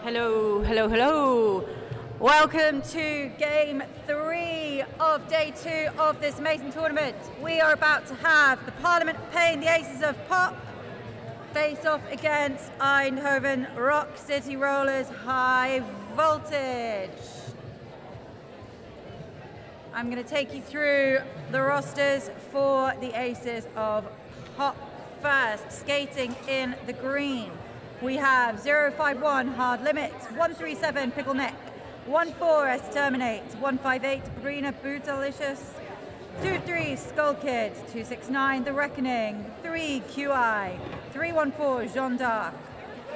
Hello, hello, hello. Welcome to game 3 of day 2 of this amazing tournament. We are about to have the Parliament of Pain, the Aces of Pop, face off against Eindhoven Rock City Rollers High Voltage. I'm going to take you through the rosters for the Aces of Pop. First, skating in the green, we have 051 Hard Limit, 137 Pickle Neck, 14 S Terminate, 158 Brina Bootalicious, 23 Skull Kid, 269 The Reckoning, 3 QI, 314 Jeanne d'Arc,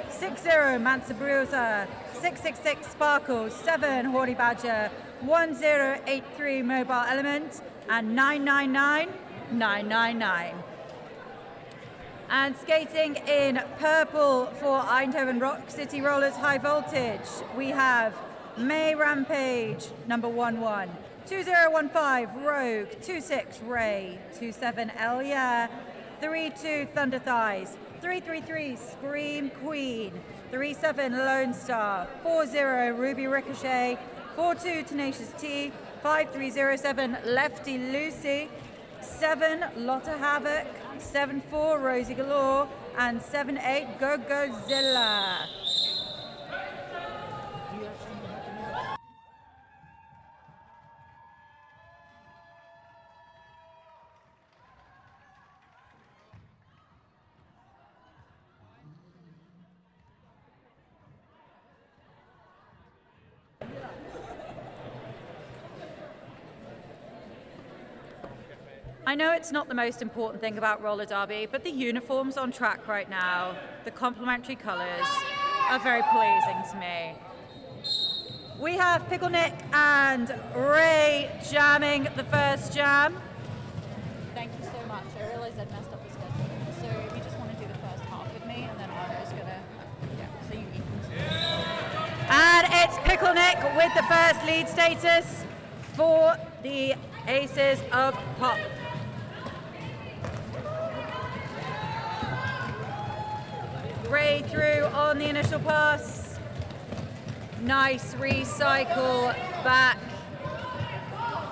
60 Mansa Brusa, 666 Sparkle, 7 Horny Badger, 1083 Mobile Element, and 999 999. And skating in purple for Eindhoven Rock City Rollers High Voltage, we have May Rampage, number 11, 2015 Rogue, 26 Ray, 27 Elia, 32 Thunder Thighs, 333 Scream Queen, 37 Lone Star, 40 Ruby Ricochet, 42 Tenacious T, 5307 Lefty Lucy, 7 Lotta Havoc, 7-4 Rosie Galore, and 7-8 Go Godzilla. I know it's not the most important thing about roller derby, but the uniforms on track right now, the complementary colours, are very pleasing to me. We have Pickle Nick and Ray jamming the first jam. Thank you so much. I realised I'd messed up the schedule. So if you just want to do the first half with me, and then Anna's going to, so you can. And it's Pickle Nick with the first lead status for the Aces of Pop. Ray through on the initial pass. Nice recycle back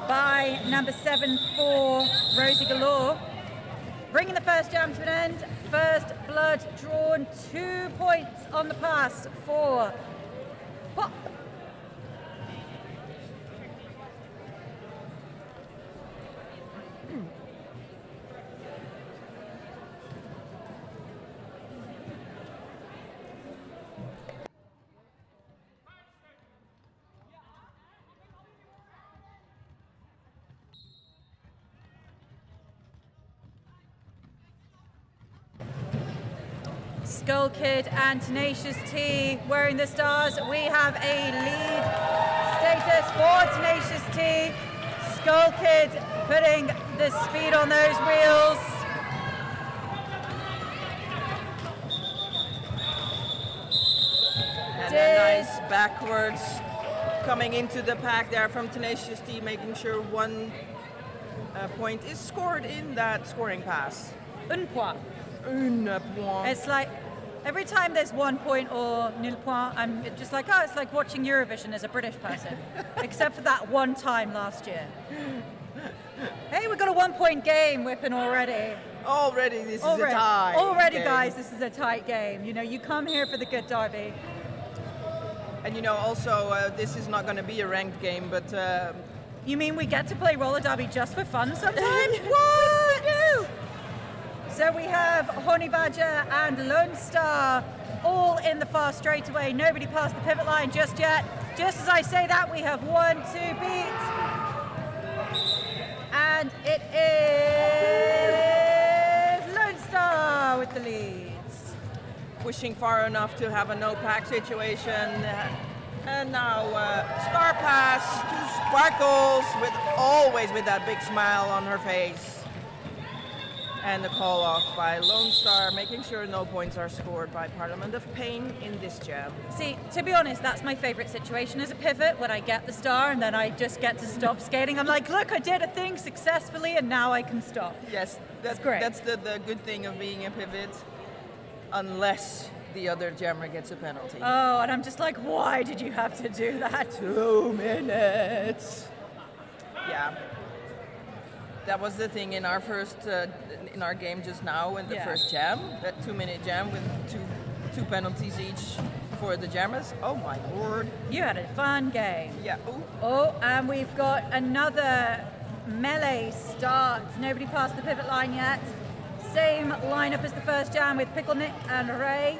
by number 7-4 Rosie Galore. Bringing the first jam to an end. First blood drawn, 2 points on the pass for Pop. Skull Kid and Tenacious T wearing the stars. We have a lead status for Tenacious T. Skull Kid putting the speed on those wheels. And a nice backwards coming into the pack there from Tenacious T, making sure 1 point is scored in that scoring pass. Un point. Un point. It's like every time there's 1 point or nil point, I'm just like, oh, it's like watching Eurovision as a British person. Except for that one time last year. Hey, we've got a 1 point game whipping already. Already, this is a tie. Already, guys, this is a tight game. You know, you come here for the good derby. And you know, also, this is not going to be a ranked game, but... You mean we get to play roller derby just for fun sometimes? What? Yes, So we have Honey Badger and Lone Star all in the far straightaway. Nobody past the pivot line just yet. Just as I say that, we have 1, 2 beats. And it is Lone Star with the leads. pushing far enough to have a no-pack situation. And now Star Pass to Sparkles, always with that big smile on her face. And the call off by Lone Star, making sure no points are scored by Parliament of Pain in this jam. See, to be honest, that's my favorite situation as a pivot, when I get the star and then I just get to stop skating. I'm like, look, I did a thing successfully and now I can stop. Yes, that's great. That's the good thing of being a pivot, unless the other jammer gets a penalty. Oh, and I'm just like, why did you have to do that? 2 minutes. Yeah. That was the thing in our first, in our game just now, in the first jam, that 2-minute jam with two penalties each for the jammers. Oh my lord. You had a fun game. Yeah. Ooh. Oh, and we've got another melee start. Nobody passed the pivot line yet. Same lineup as the first jam with Pickle Nick and Ray.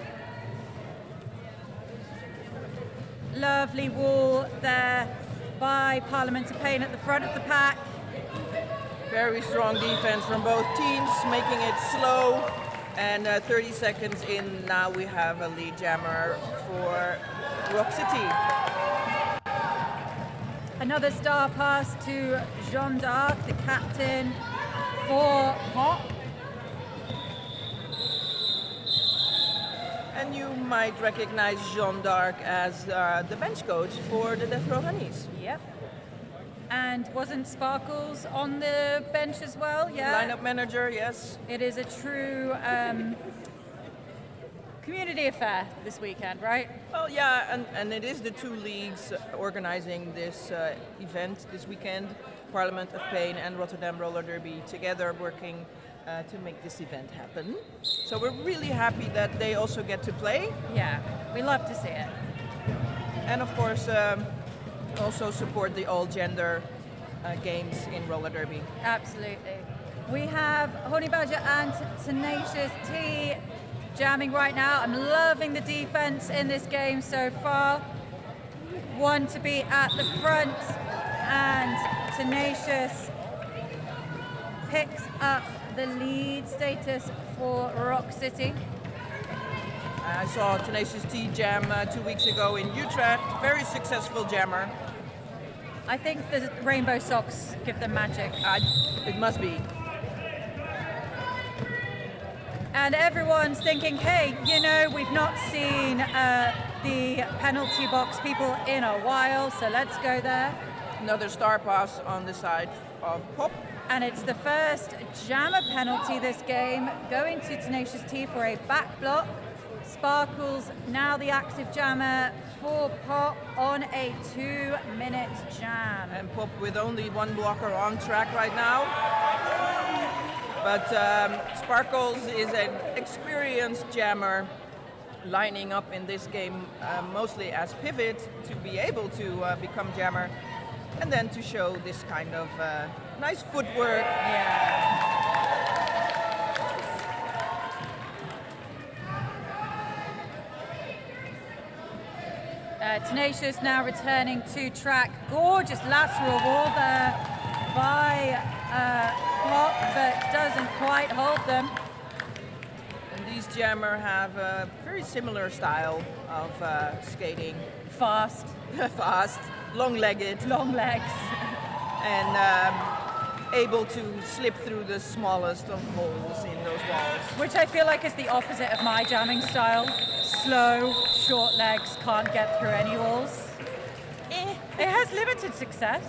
Lovely wall there by Parliament of Pain at the front of the pack. Very strong defense from both teams, making it slow. And 30 seconds in, now we have a lead jammer for Rock City. Another star pass to Jeanne d'Arc, the captain for Pop. And you might recognize Jeanne d'Arc as the bench coach for the Death Row Honeys. Yep. And wasn't Sparkles on the bench as well? Yeah. Lineup manager, yes. It is a true community affair this weekend, right? Well, yeah, and it is the two leagues organizing this event this weekend, Parliament of Pain and Rotterdam Roller Derby, together working to make this event happen. So we're really happy that they also get to play. Yeah, we love to see it. And of course, also support the all-gender games in roller derby. Absolutely. We have Honey Badger and Tenacious T jamming right now. I'm loving the defense in this game so far. One to be at the front, and Tenacious picks up the lead status for Rock City. I saw Tenacious T jam 2 weeks ago in Utrecht. Very successful jammer. I think the rainbow socks give them magic. It must be. And everyone's thinking, hey, you know, we've not seen the penalty box people in a while, so let's go there. Another star pass on the side of Pop. And it's the first jammer penalty this game, going to Tenacious T for a back block. Sparkles, now the active jammer for Pop on a 2-minute jam. And Pop with only one blocker on track right now. But Sparkles is an experienced jammer, lining up in this game mostly as pivot to be able to become jammer, and then to show this kind of nice footwork. Yeah. Tenacious now returning to track. Gorgeous lateral wall there by Pop, but doesn't quite hold them. And these jammer have a very similar style of skating. Fast. Fast, long-legged. Long legs. And able to slip through the smallest of holes in those walls. Which I feel like is the opposite of my jamming style. Slow, short legs, can't get through any walls. It has limited success.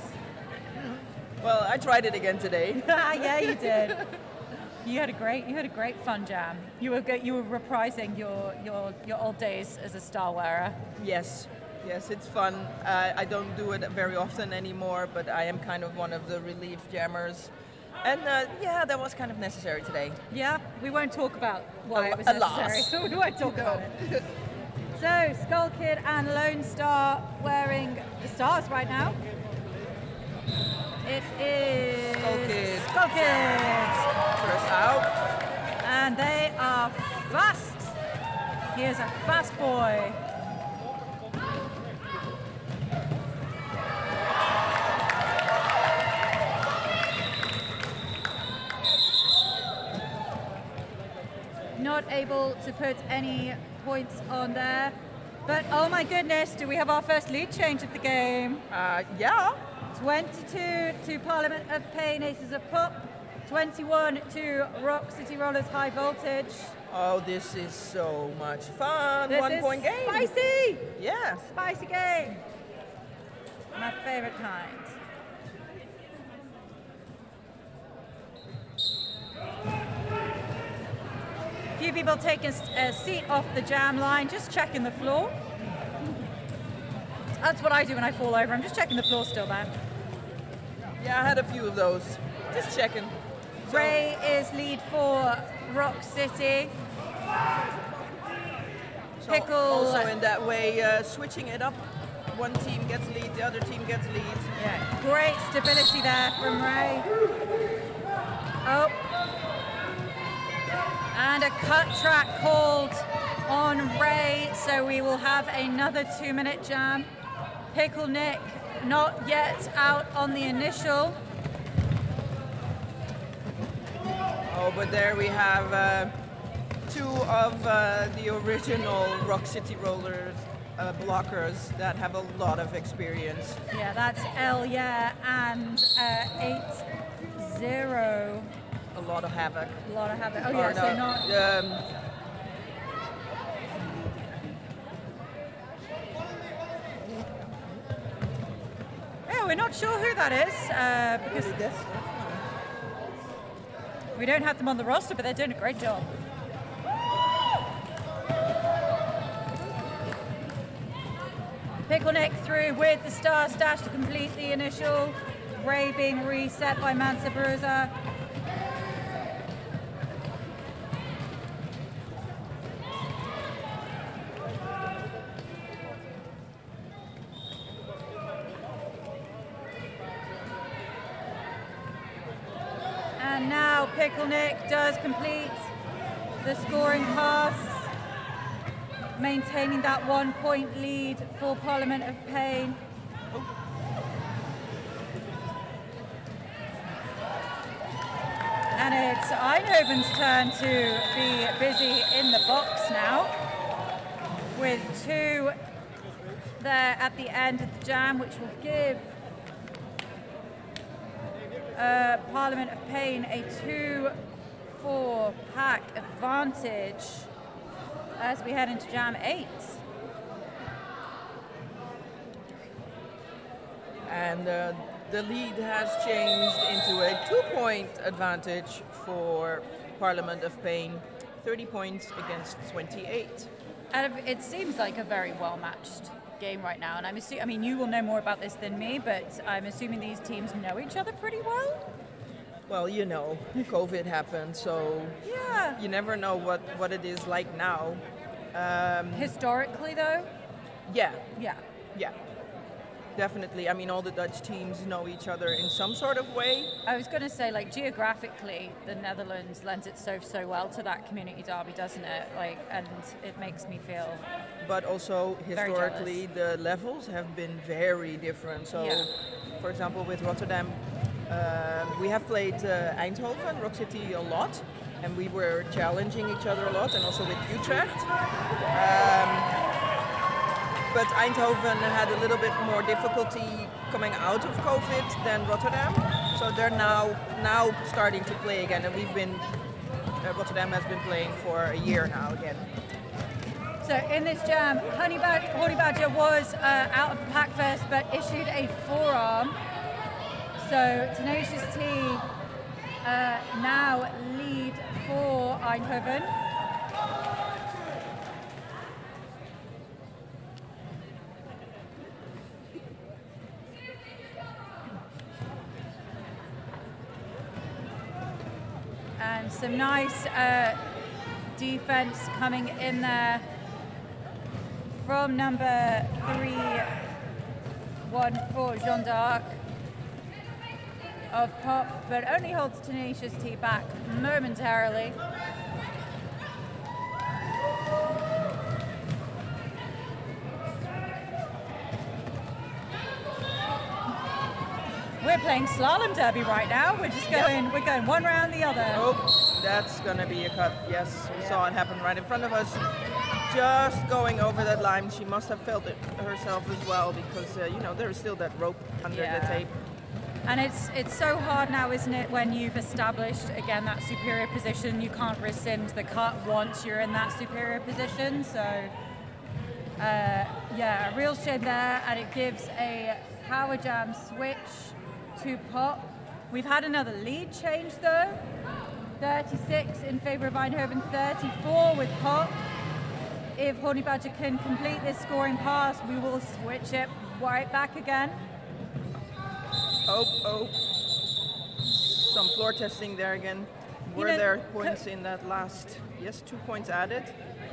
Well, I tried it again today. Yeah, you did. You had a great fun jam. You were reprising your old days as a star wearer. Yes, it's fun. I don't do it very often anymore, but I am kind of one of the relief jammers. And yeah, that was kind of necessary today. Yeah, we won't talk about why it was necessary. We won't talk about it. So, Skull Kid and Lone Star wearing the stars right now. It is Skull Kid. First out. And they are fast. He is a fast boy. Not able to put any points on there. But oh my goodness, do we have our first lead change of the game? Yeah. 22 to Parliament of Pain, Aces of Pop. 21 to Rock City Rollers High Voltage. Oh, this is so much fun. This 1 point game. Spicy! Yeah. Spicy game. My favorite kind. A few people taking a seat off the jam line, just checking the floor. That's what I do when I fall over. I'm just checking the floor still, man. Yeah, I had a few of those. Just checking. So, Ray is lead for Rock City. so Pickle. also in that way, switching it up. One team gets lead, the other team gets lead. Yeah, great stability there from Ray. Oh. And a cut track called on Ray, so we will have another 2-minute jam. Pickle Nick not yet out on the initial. Oh, but there we have two of the original Rock City rollers, blockers that have a lot of experience. Yeah, that's yeah, and 8-0. A lot of havoc. A lot of havoc. Oh Or yeah, so no, not. Yeah, we're not sure who that is because we don't have them on the roster, but they're doing a great job. Pickle Nick through with the star stash to complete the initial. Ray being reset by Mansa Bruiser. And now Pickle Nick does complete the scoring pass, maintaining that 1-point lead for Parliament of Pain. And it's Eindhoven's turn to be busy in the box now, with 2 there at the end of the jam, which will give Parliament of Pain a 2-4 pack advantage as we head into jam 8. And the lead has changed into a 2-point advantage for Parliament of Pain, 30 points against 28. And it seems like a very well-matched game right now, and I mean, you will know more about this than me, but I'm assuming these teams know each other pretty well? Well, you know, COVID happened, so Yeah. you never know what it is like now. Historically, though? Yeah, Yeah. yeah, definitely. I mean, all the Dutch teams know each other in some sort of way. I was going to say, like, geographically, the Netherlands lends itself so well to that community derby, doesn't it? Like, and it makes me feel... But also, Very historically, the levels have been very different. So, Yeah. for example, with Rotterdam, we have played Eindhoven, Rock City a lot, and we were challenging each other a lot, and also with Utrecht. But Eindhoven had a little bit more difficulty coming out of COVID than Rotterdam, so they're now starting to play again, and Rotterdam has been playing for a year now again. So in this jam, Honey Badger was out of the pack first, but issued a forearm. So Tenacious T now lead for Eindhoven. And some nice defense coming in there from number 314 Jean d'Arc of Pop, but only holds Tenacious T back momentarily. We're playing slalom derby right now. We're just going, We're going one round the other. Oh, that's gonna be a cut. Yes, we saw it happen right in front of us. Just going over that line. She must have felt it herself as well, because you know, there is still that rope under the tape. And it's so hard now, isn't it, when you've established, again, that superior position, you can't rescind the cut once you're in that superior position. So, yeah, a real shame there, and it gives a power jam switch to Pop. We've had another lead change, though. 36 in favor of Eindhoven, 34 with Pop. If Honey Badger can complete this scoring pass, we will switch it right back again. Oh. Some floor testing there again. Were there points in that last? Yes, 2 points added.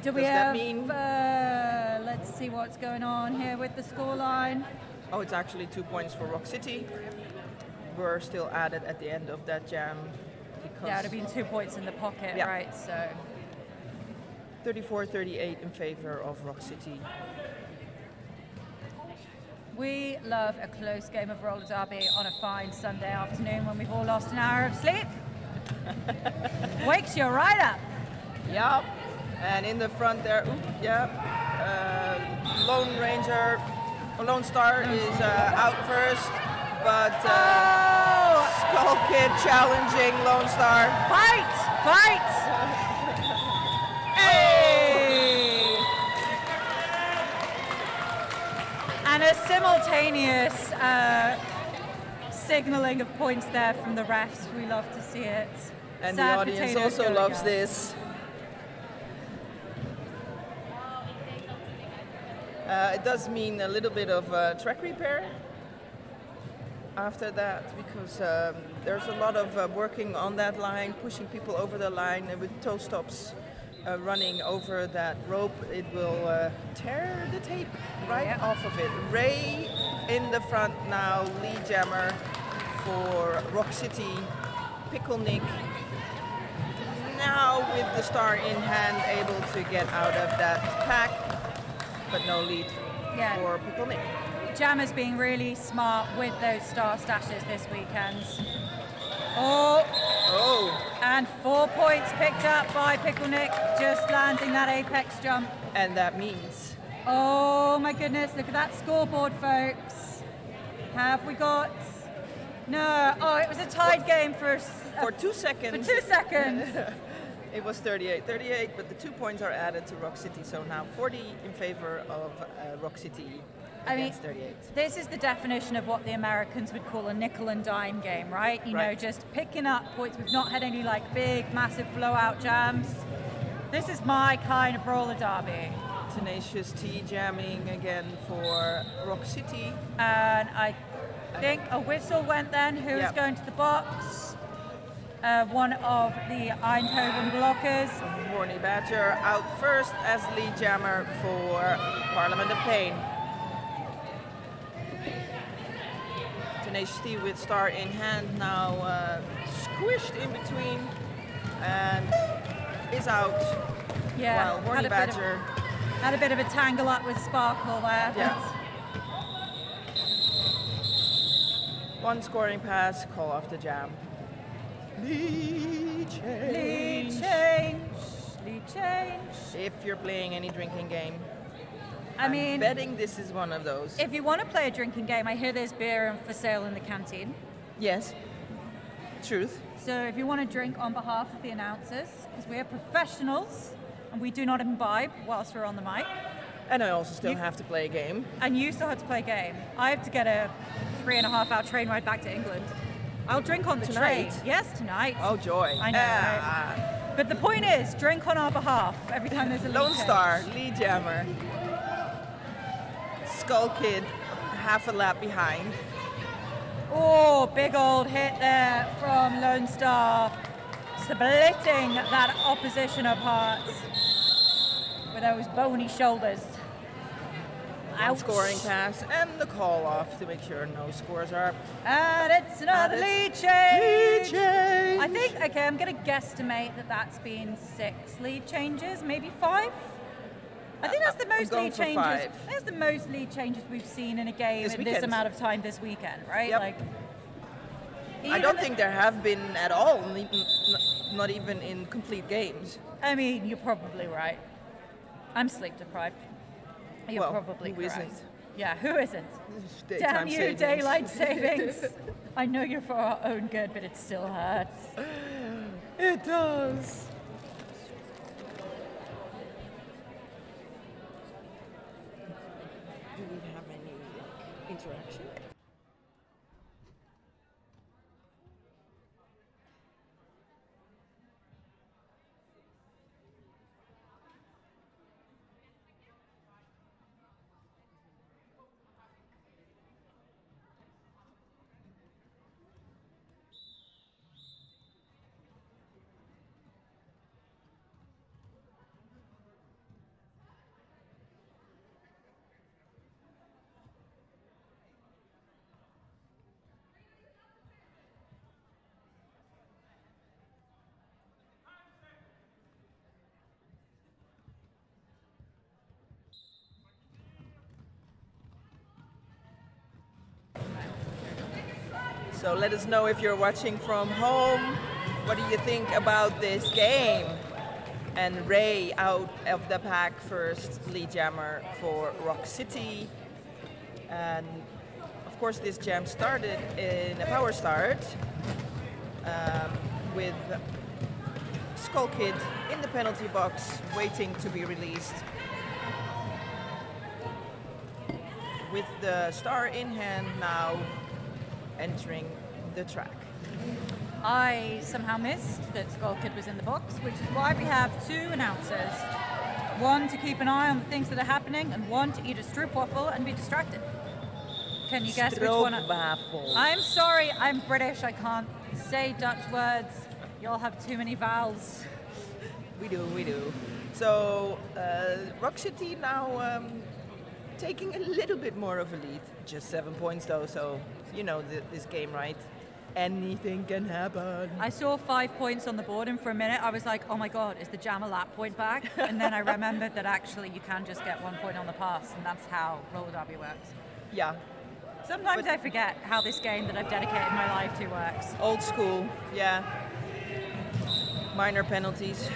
Do we have, let's see what's going on here with the scoreline. Oh, it's actually 2 points for Rock City. Were still added at the end of that jam. Yeah, it would have been 2 points in the pocket, yeah. right? So 34-38 in favor of Rock City. We love a close game of roller derby on a fine Sunday afternoon when we've all lost an hour of sleep. Wakes you right up. Yep. And in the front there, Lone Ranger, Lone Star is out first, but Skull Kid challenging Lone Star. Fight! Hey! And a simultaneous signaling of points there from the refs. We love to see it. And Sad the audience also loves this. It does mean a little bit of track repair after that, because there's a lot of working on that line, pushing people over the line, and with toe stops running over that rope, it will tear the tape right off of it. Ray in the front now, lead jammer for Rock City. Pickle Nick now with the star in hand, able to get out of that pack, but no lead for Pickle Nick. Jammers being really smart with those star stashes this weekend. Oh! And 4 points picked up by Pickle Nick, just landing that apex jump. And that means... Oh my goodness, look at that scoreboard, folks. Have we got... No, it was a tied game for 2 seconds. For 2 seconds. It was 38-38, but the 2 points are added to Rock City, so now 40 in favor of Rock City against 38. This is the definition of what the Americans would call a nickel and dime game, right? You know, just picking up points. We've not had any like big, massive blowout jams. This is my kind of roller derby. Tenacious T jamming again for Rock City. And I think a whistle went then. Who's going to the box? One of the Eindhoven blockers. Horny Badger out first as lead jammer for Parliament of Pain. Tenacious T with star in hand now squished in between and is out. Yeah, while Horny Badger had a bit of a tangle up with Sparkle there. Yeah. One scoring pass, call off the jam. Lead change. If you're playing any drinking game, I'm betting this is one of those. If you want to play a drinking game, I hear there's beer for sale in the canteen. Yes, truth. So if you want to drink on behalf of the announcers, because we are professionals and we do not imbibe whilst we're on the mic. And I also still have to play a game. And you still have to play a game. I have to get a 3.5-hour train ride back to England. I'll drink on the train. Yes, tonight. Oh, joy. I know, right? But the point is, drink on our behalf every time there's a lead Lone Star, lead jammer. Skull Kid, half a lap behind. Oh, big old hit there from Lone Star, splitting that opposition apart with those bony shoulders. Ouch. Scoring pass and the call off to make sure no scores are up. And it's another lead change. I think, okay, I'm going to guesstimate that that's been 6 lead changes, maybe 5. I think that's the most lead changes. 5. That's the most lead changes we've seen in a game in this amount of time this weekend, right? Yep. Like, I don't think there have been at all, not even in complete games. I mean, you're probably right. I'm sleep deprived. You're probably correct. Isn't? Yeah, who isn't? Damn you, savings. Daylight savings. I know you're for our own good, but it still hurts. It does. Do we have any interaction? So let us know if you're watching from home. What do you think about this game? And Ray out of the pack first, lead jammer for Rock City. And of course this jam started in a power start with Skull Kid in the penalty box waiting to be released. With the star in hand now entering the track. I somehow missed that Skull Kid was in the box, which is why we have two announcers. One to keep an eye on the things that are happening, and one to eat a stroopwafel and be distracted. Can you guess which one? I'm sorry, I'm British, I can't say Dutch words. Y'all have too many vowels. We do. So, Rock City now taking a little bit more of a lead. Just 7 points though, so you know this game, right? Anything can happen. I saw 5 points on the board, and for a minute I was like, oh my god, is the jam a lap point back? And then I remembered that actually you can just get 1 point on the pass, and that's how roller derby works. Yeah. Sometimes I forget how this game that I've dedicated my life to works. Old school, yeah. Minor penalties.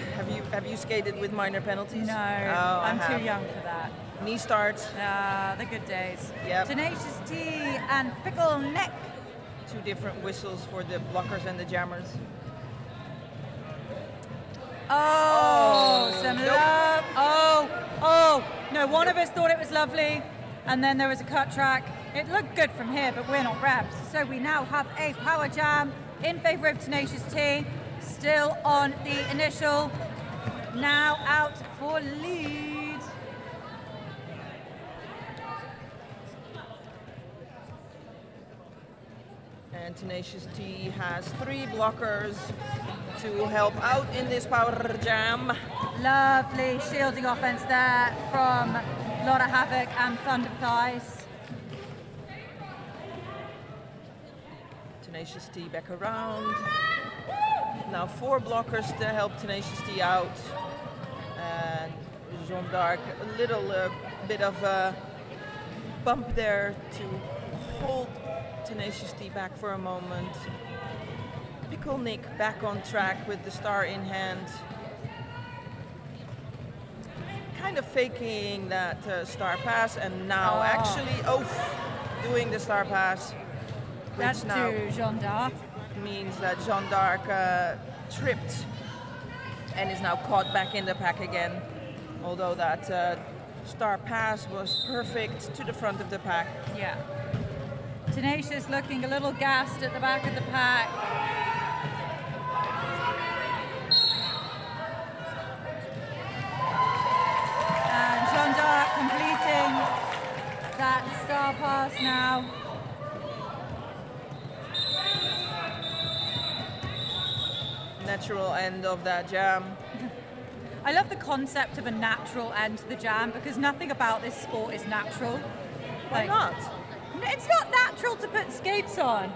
Have you skated with minor penalties? No, oh, I'm too young for that. Knee starts. The good days. Yep. Tenacious T and Pickle Neck. 2 different whistles for the blockers and the jammers. Some nope. love. No, one of us thought it was lovely, and then there was a cut track. It looked good from here, but we're not refs. So we now have a power jam in favor of Tenacious T. Still on the initial. Now out for lead. And Tenacious T has 3 blockers to help out in this power jam. Lovely shielding offense there from Lotta Havoc and Thunder Thighs. Tenacious T back around. Now 4 blockers to help Tenacious T out. And Jean d'Arc, a little bit of a bump there to hold Tenacious T back for a moment. Pickle Nick back on track with the star in hand. Kind of faking that star pass, and now actually doing the star pass. That's now to Jean d'Arc. Means that Jean d'Arc tripped and is now caught back in the pack again. Although that star pass was perfect to the front of the pack. Yeah. Tenacious looking a little gassed at the back of the pack. And Jean d'Arc completing that star pass now. Natural end of that jam. I love the concept of a natural end to the jam because nothing about this sport is natural. Why not? It's not natural to put skates on.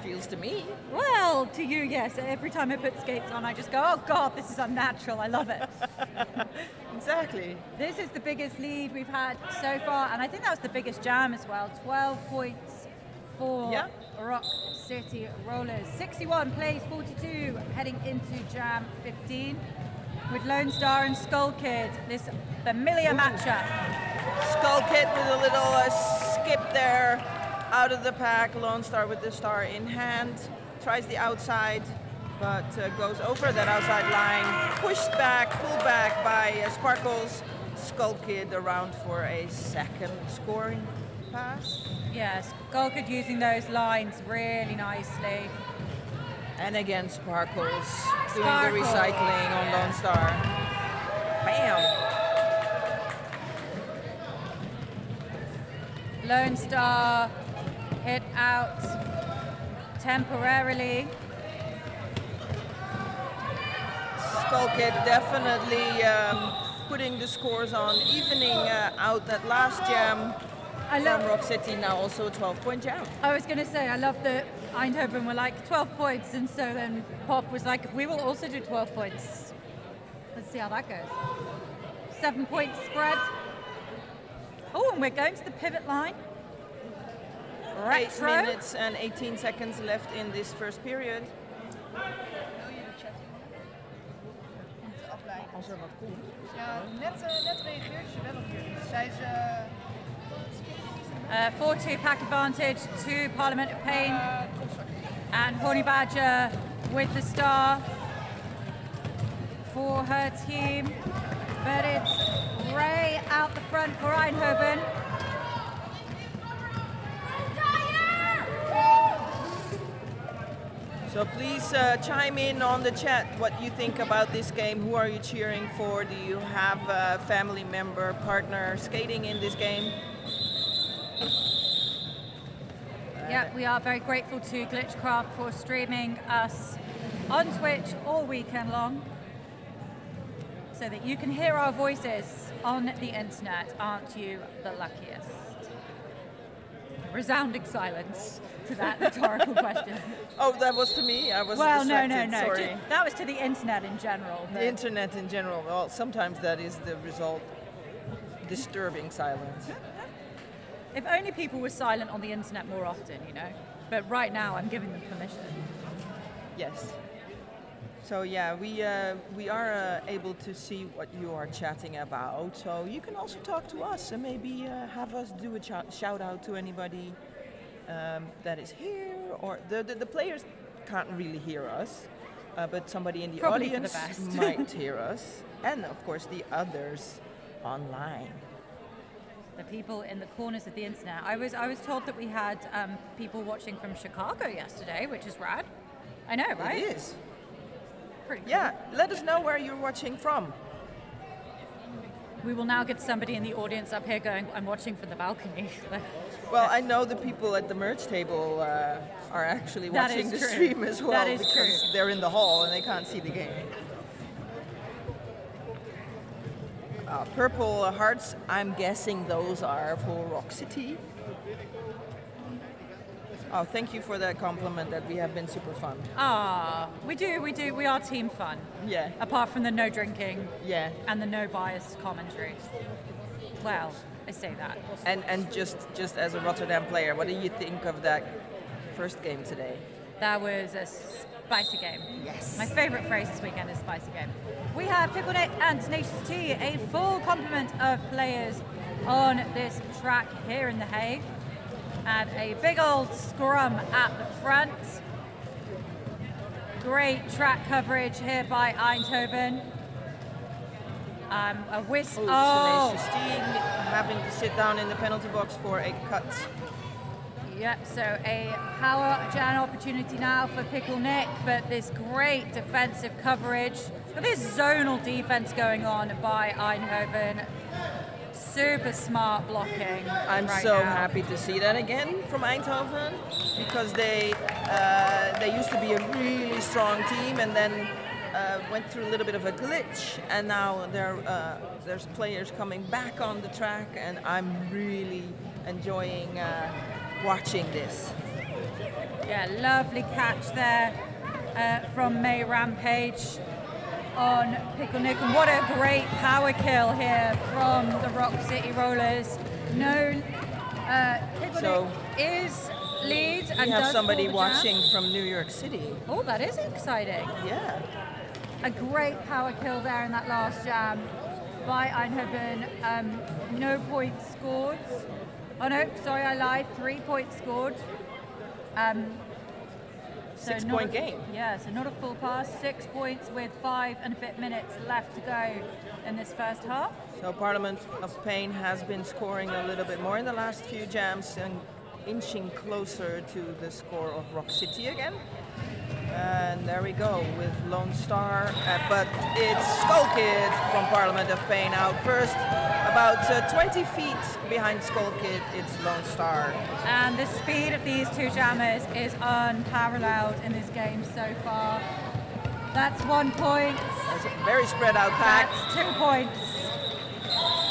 Feels to me. Well, to you, yes. Every time I put skates on, I just go, oh God, this is unnatural. I love it. Exactly. This is the biggest lead we've had so far, and I think that was the biggest jam as well. 12 points for Rock City Rollers. 61 plays 42, heading into jam 15 with Lone Star and Skull Kid. This familiar matchup. Skull Kid with a little skip there out of the pack. Lone Star with the star in hand. Tries the outside, but goes over that outside line. Pushed back, pulled back by Sparkles. Skull Kid around for a second scoring pass. Yes, Skull Kid using those lines really nicely. And again, Sparkles doing the recycling on Lone Star. Bam! Lone Star hit out temporarily. Skull Kid definitely putting the scores on, evening out that last jam from Rock City, now also a 12-point jam. I was going to say, I love that Eindhoven were like 12 points, and so then Pop was like, we will also do 12 points. Let's see how that goes. 7-point spread. Oh, and we're going to the pivot line. Retro. 8 minutes and 18 seconds left in this first period. Als er wat komt. Ja, net reageerde ze wel op jullie. Zei ze... 4-2 pack advantage to Parliament of Pain. And Horny Badger with the star for her team. But it's Ray out the front for Eindhoven. So please chime in on the chat what you think about this game. Who are you cheering for? Do you have a family member, partner skating in this game? Yeah, we are very grateful to Glitchcraft for streaming us on Twitch all weekend long so that you can hear our voices on the internet. Aren't you the luckiest? Resounding silence to that rhetorical question. Oh, that was to me? I was well, distracted, no. Sorry. That was to the internet in general. The internet in general. Well, sometimes that is the result. Disturbing silence. If only people were silent on the internet more often, you know. But right now, I'm giving them permission. Yes. So yeah, we are able to see what you are chatting about. So you can also talk to us and maybe have us do a shout out to anybody that is here, or the players can't really hear us, but somebody in the Probably audience might hear us, and of course the others online. The people in the corners of the internet. I was told that we had people watching from Chicago yesterday, which is rad. I know, right? It is. Pretty cool. Yeah, let us know where you're watching from. We will now get somebody in the audience up here going, I'm watching from the balcony. Well, I know the people at the merch table are actually watching the stream as well, that is because true. they're in the hall and they can't see the game. Purple hearts, I'm guessing those are for Rock City. Oh, thank you for that compliment that we have been super fun. Ah, we do. We are team fun. Yeah. Apart from the no drinking. Yeah. And the no biased commentary. Well, I say that. And just as a Rotterdam player, what do you think of that first game today? That was a spicy game. Yes. My favorite phrase this weekend is spicy game. We have Pickle Nick and Tenacious T, a full complement of players on this track here in The Hague. And a big old scrum at the front. Great track coverage here by Eindhoven. A whisk. Oh! Tenacious T having to sit down in the penalty box for a cut. Yep, so a power jam opportunity now for Pickle Nick, but this great defensive coverage. This zonal defense going on by Eindhoven. Super smart blocking. I'm right so now. happy to see that again from Eindhoven, because they used to be a really strong team and then went through a little bit of a glitch, and now there's players coming back on the track, and I'm really enjoying watching this. Yeah, lovely catch there from May Rampage on Pickle Nick, and what a great power kill here from the Rock City Rollers. No, Pickle So Nick is lead and We have does somebody pull the jam. watching from New York City. Oh, that is exciting. Yeah. A great power kill there in that last jam by Eindhoven. No points scored. Oh no, sorry, I lied. 3 points scored. So 6 point game. Yeah, so not a full pass. 6 points with 5 and a bit minutes left to go in this first half. So Parliament of Pain has been scoring a little bit more in the last few jams and inching closer to the score of Rock City again. And there we go with Lone Star, but it's Skull Kid from Parliament of Pain out first. About 20 feet behind Skull Kid, it's Lone Star. And the speed of these two jammers is unparalleled in this game so far. That's 1 point. It's a very spread out pack. That's 2 points.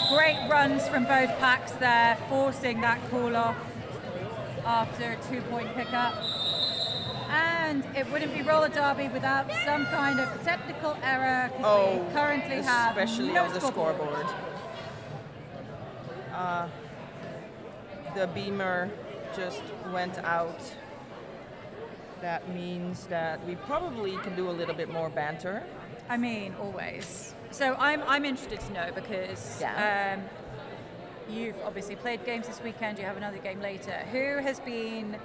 Great runs from both packs there, forcing that call off after a 2 point pickup. And it wouldn't be roller derby without some kind of technical error, because we currently have especially no on the scoreboard. The beamer just went out. That means that we probably can do a little bit more banter. I mean, always. So I'm interested to know because you've obviously played games this weekend. You have another game later. Who has been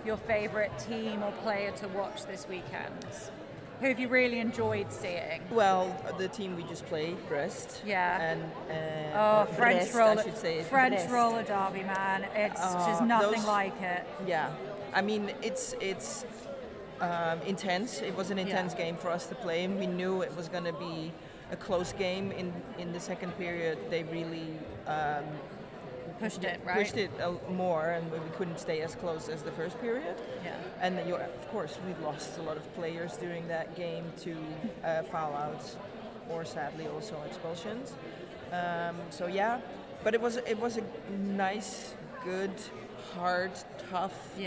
your favourite team or player to watch this weekend? Who have you really enjoyed seeing? Well, the team we just played, Brest. Yeah. And French Brest, roller, I should say. French Brest. roller derby, man. It's just nothing like it. Yeah, I mean it's intense. It was an intense game for us to play, and we knew it was going to be a close game. In the second period, they really pushed it more, and we couldn't stay as close as the first period. Yeah. And of course, we lost a lot of players during that game to foul outs, or sadly also expulsions. So yeah, but it was a nice, good, hard, tough,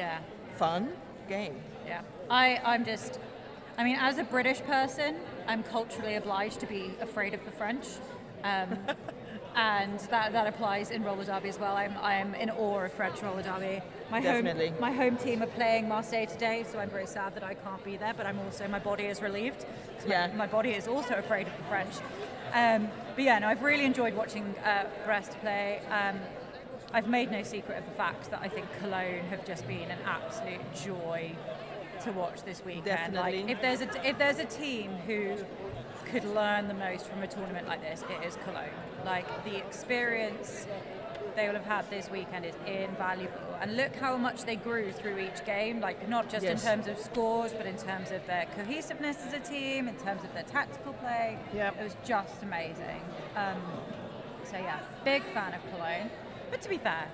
fun game. Yeah. I mean, as a British person, I'm culturally obliged to be afraid of the French. And that applies in roller derby as well. I'm in awe of French roller derby. Definitely. My home team are playing Marseille today, so I'm very sad that I can't be there, but my body is relieved. My body is also afraid of the French. But yeah, no, I've really enjoyed watching Brest play. I've made no secret of the fact that I think Cologne have just been an absolute joy to watch this weekend. Definitely. Like, if there's a team who could learn the most from a tournament like this, it is Cologne. Like, the experience they will have had this weekend is invaluable. And look how much they grew through each game, like not just in terms of scores, but in terms of their cohesiveness as a team, in terms of their tactical play. Yep. It was just amazing. So yeah, big fan of Cologne. But to be fair,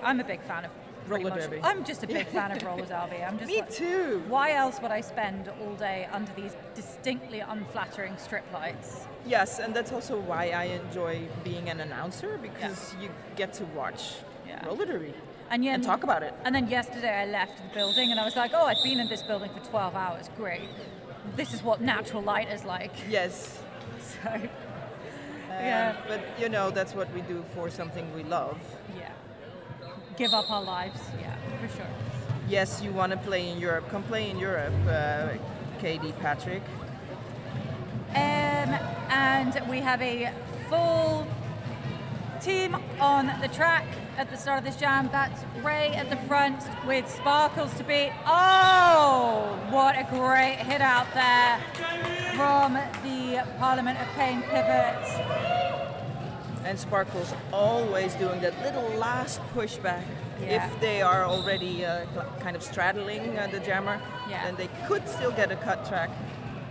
I'm a big fan of roller derby. I'm just a big fan of roller derby. Me too. Why else would I spend all day under these distinctly unflattering strip lights? Yes, and that's also why I enjoy being an announcer, because you get to watch roller derby and talk about it. And then yesterday I left the building and I was like, oh, I've been in this building for 12 hours. Great. This is what natural light is like. Yes. So, But that's what we do for something we love. Yeah. Give up our lives. Yeah, for sure. Yes, you want to play in Europe. Come play in Europe, KD Patrick. And we have a full team on the track at the start of this jam. That's Ray at the front with Sparkles to beat. Oh, what a great hit out there from the Parliament of Pain pivot. And Sparkles always doing that little last pushback. Yeah. If they are already kind of straddling the jammer, then they could still get a cut track.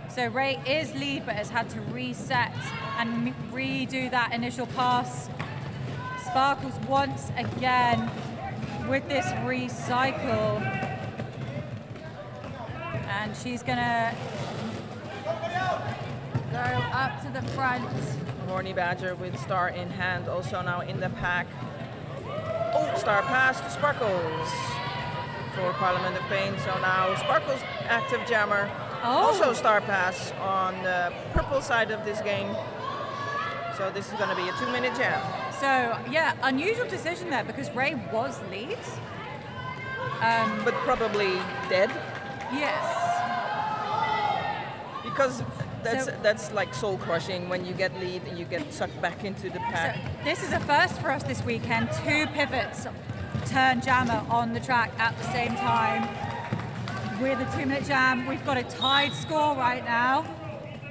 So Ray is lead, but has had to reset and redo that initial pass. Sparkles once again with this recycle. And she's gonna go up to the front. Horny Badger with Star in hand, also now in the pack. Oh, Star pass to Sparkles for Parliament of Pain. So now Sparkles active jammer. Also Star pass on the purple side of this game. So this is going to be a 2-minute jam. So yeah, unusual decision there because Ray was lead. But probably dead. Yes. Because that's like soul crushing when you get lead and you get sucked back into the pack. So this is a first for us this weekend. 2 pivots turn jammer on the track at the same time. With a 2-minute jam, we've got a tied score right now.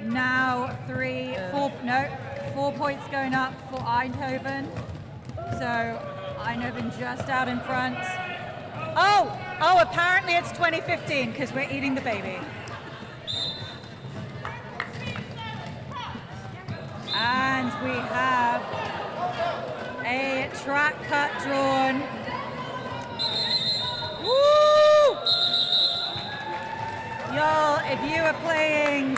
Now 4 points going up for Eindhoven. So Eindhoven just out in front. Oh, apparently it's 2015 because we're eating the baby. And we have a track cut drawn. Woo! Y'all, if you are playing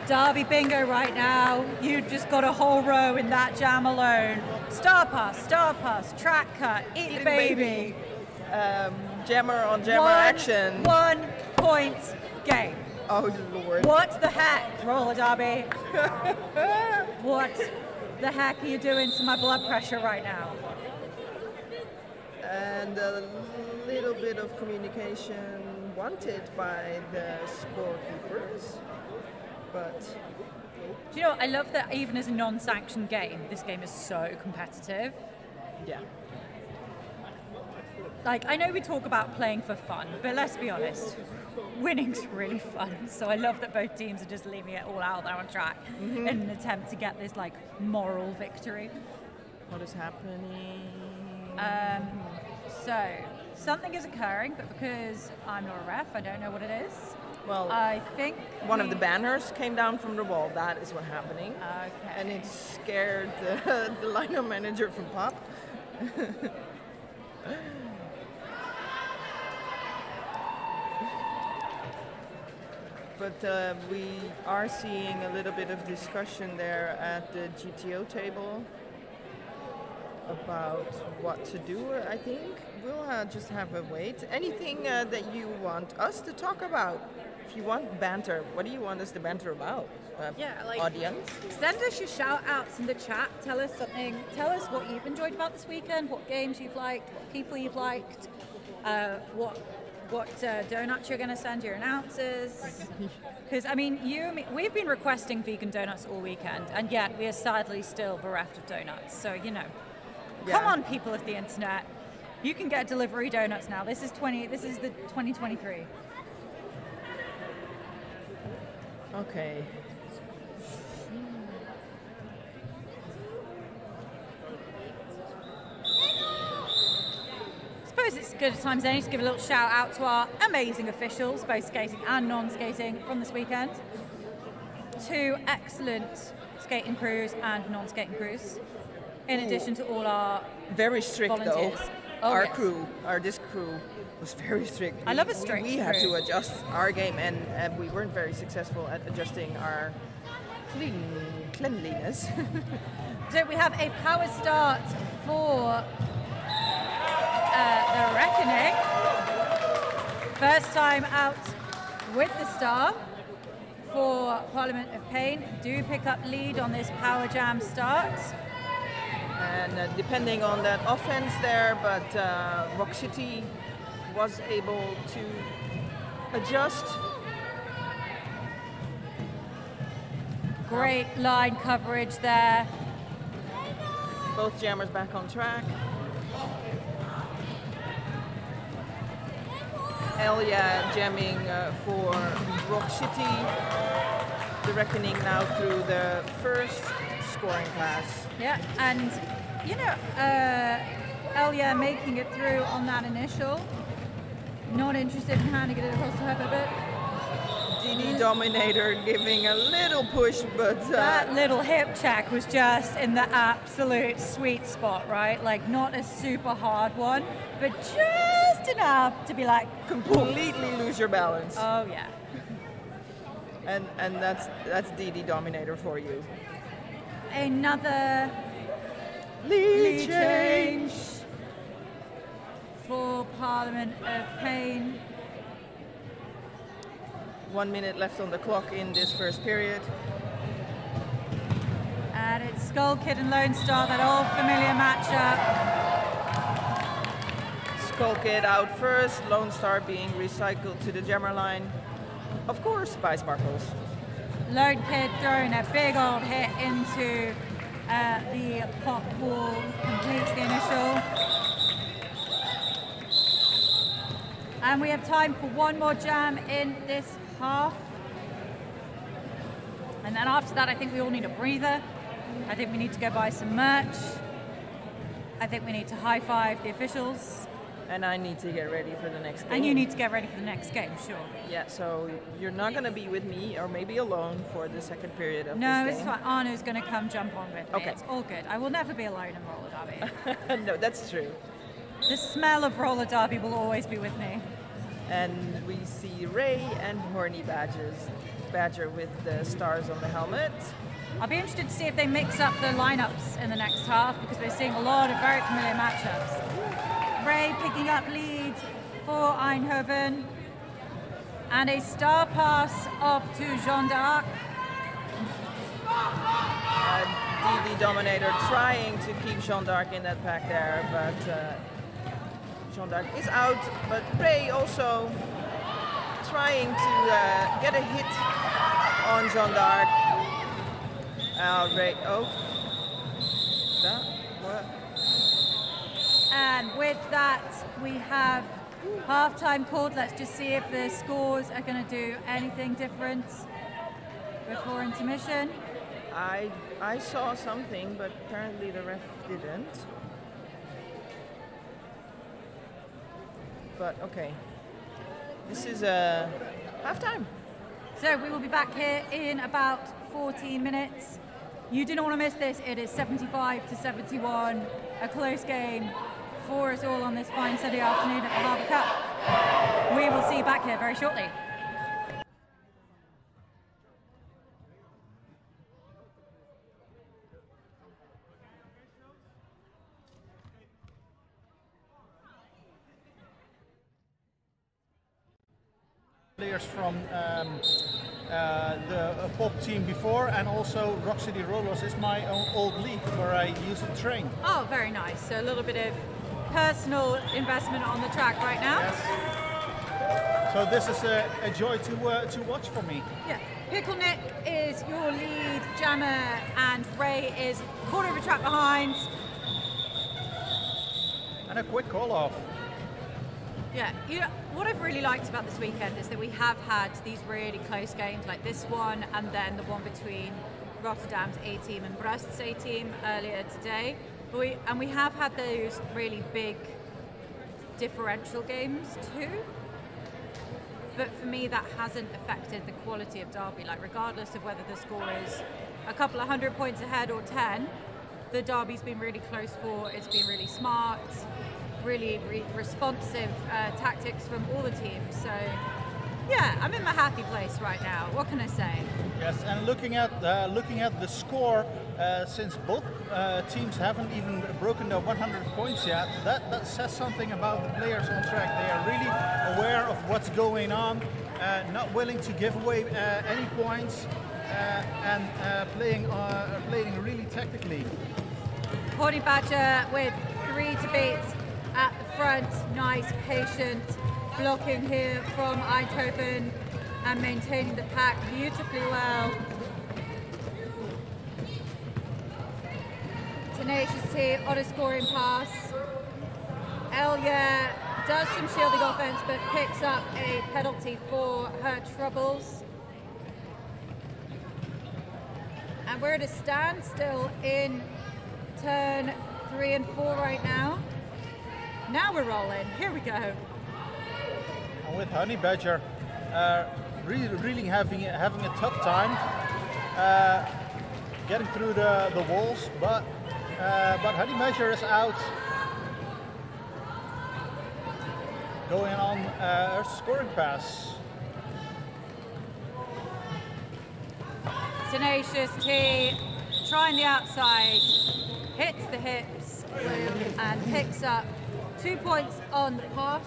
Derby Bingo right now, you just got a whole row in that jam alone. Star pass, track cut, eat the baby. Jammer on jammer action. 1 point game. Oh Lord. What the heck, roller derby? What the heck are you doing to my blood pressure right now? And the a little bit of communication wanted by the scorekeepers, but Do you know, I love that even as a non-sanctioned game, this game is so competitive. yeah. Like, I know we talk about playing for fun, but let's be honest, winning's really fun. So I love that both teams are just leaving it all out there on track in an attempt to get this, like, moral victory. What is happening? So, something is occurring, but because I'm not a ref, I don't know what it is. Well, I think one of the banners came down from the wall. That is what happening. Okay. And it scared the lineup manager from Pop. But we are seeing a little bit of discussion there at the GTO table about what to do, I think. We'll just have a wait. Anything that you want us to talk about? If you want banter, what do you want us to banter about? Audience? Send us your shout outs in the chat. Tell us something. Tell us what you've enjoyed about this weekend, what games you've liked, what people you've liked, what donuts you're going to send your announcers. Because, I mean, we've been requesting vegan donuts all weekend, and yet we are sadly still bereft of donuts. So, you know, come on, people of the internet. You can get delivery donuts now. This is the 2023. Okay. I suppose it's good at times any to give a little shout out to our amazing officials, both skating and non-skating, from this weekend. 2 excellent skating crews and non-skating crews, in addition to all our very strict volunteers. though. Oh, Our disc crew was very strict. I love a strict We had crew. to adjust our game, and we weren't very successful at adjusting our cleanliness. So we have a power start for the Reckoning. First time out with the star for Parliament of Pain. Do pick up lead on this power jam start. And depending on that offense there, but Rock City was able to adjust. Great line coverage there. Both jammers back on track. Elia jamming for Rock City. The Reckoning now through the first scoring class. Yeah, and you know, Elia making it through on that initial. Not interested in handing it across to her, but DD Dominator giving a little push, but that little hip check was just in the absolute sweet spot, right? Like not a super hard one, but just enough to be like completely lose your balance. Oh yeah. And that's DD Dominator for you. Another lead change for Parliament of Pain. 1 minute left on the clock in this first period. And it's Skull Kid and Lone Star, that old familiar matchup. Skull Kid out first, Lone Star being recycled to the jammer line, of course, by Sparkles. Lone Kid throwing a big old hit into the pop wall, completes the initial. And we have time for one more jam in this half. And then after that, I think we all need a breather. I think we need to go buy some merch. I think we need to high five the officials. And I need to get ready for the next game. And you need to get ready for the next game, sure. Yeah, so you're not going to be with me, or maybe alone, for the second period of No, this it's game. fine. Arno's going to come jump on with me. Okay. It's all good. I will never be alone in roller derby. No, that's true. The smell of roller derby will always be with me. And we see Ray and Horny Badger with the stars on the helmet. I'll be interested to see if they mix up the lineups in the next half, because we're seeing a lot of very familiar matchups. Ray picking up lead for Eindhoven. And a star pass off to Jeanne d'Arc. DD Dominator trying to keep Jeanne d'Arc in that pack there, but Jeanne d'Arc is out, but Ray also trying to get a hit on Jeanne d'Arc. Ray, oh, that what? And with that, we have halftime called. Let's just see if the scores are going to do anything different before intermission. I saw something, but apparently the ref didn't. But okay, this is halftime. So we will be back here in about 14 minutes. You do not want to miss this. It is 75-71, a close game for us all on this fine Sunday afternoon at the Harbour Cup. We will see you back here very shortly. Players from the pop team before, and also Rock City Rollers is my old league where I used to train. Oh, very nice. So a little bit of personal investment on the track right now. Yes. So this is a joy to watch for me. Yeah. Pickle Nick is your lead jammer, and Ray is quarter of a track behind. And a quick call off. Yeah, you know, what I've really liked about this weekend is that we have had these really close games like this one, and then the one between Rotterdam's A-team and Brest's A-team earlier today. But we have had those really big differential games too. But for me, that hasn't affected the quality of derby. Like, regardless of whether the score is a couple of 100 points ahead or 10, the derby's been really close fought. It's been really smart. Really responsive tactics from all the teams. So yeah, I'm in my happy place right now. What can I say? Yes, and looking at the score, since both teams haven't even broken the 100 points yet, that says something about the players on track. They are really aware of what's going on, not willing to give away any points, and playing really tactically. Horny Badger with 3 to beat at the front. Nice, patient blocking here from Eindhoven and maintaining the pack beautifully well. Tenacious T on a scoring pass. Elia does some shielding offense but picks up a penalty for her troubles. And we're at a standstill in turn 3 and 4 right now. Now we're rolling. Here we go. And with Honey Badger really having a tough time getting through the walls, but Honey Badger is out, going on a scoring pass. Tenacious T trying the outside, hits the hips and picks up 2 points on the pass.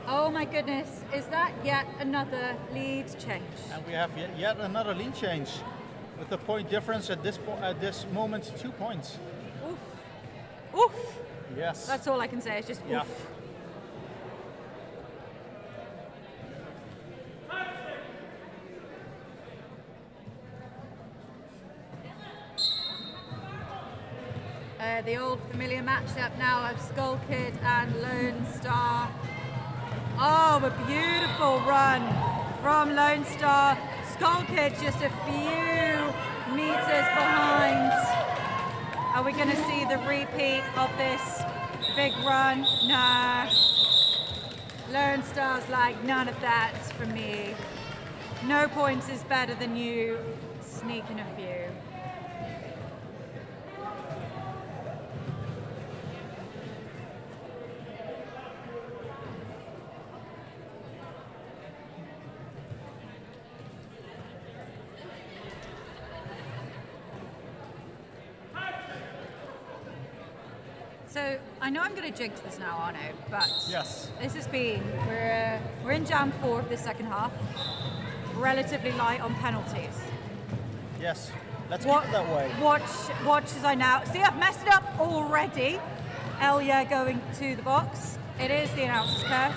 Oh my goodness, is that yet another lead change? And we have yet another lead change with the point difference at this moment, 2 points. Oof. Oof. Yes. That's all I can say, it's just yeah. Oof. The old familiar matchup now of Skull Kid and Lone Star. Oh, a beautiful run from Lone Star. Skull Kid just a few meters behind. Are we going to see the repeat of this big run? Nah. Lone Star's like, none of that for me. No points is better than you sneaking a few. So I know I'm going to jinx this now, Arno, but yes, this has been, we're in jam 4 of the second half, relatively light on penalties. Yes, let's keep it that way. Watch as I now, see I've messed it up already. Elia going to the box. It is the announcer's curse.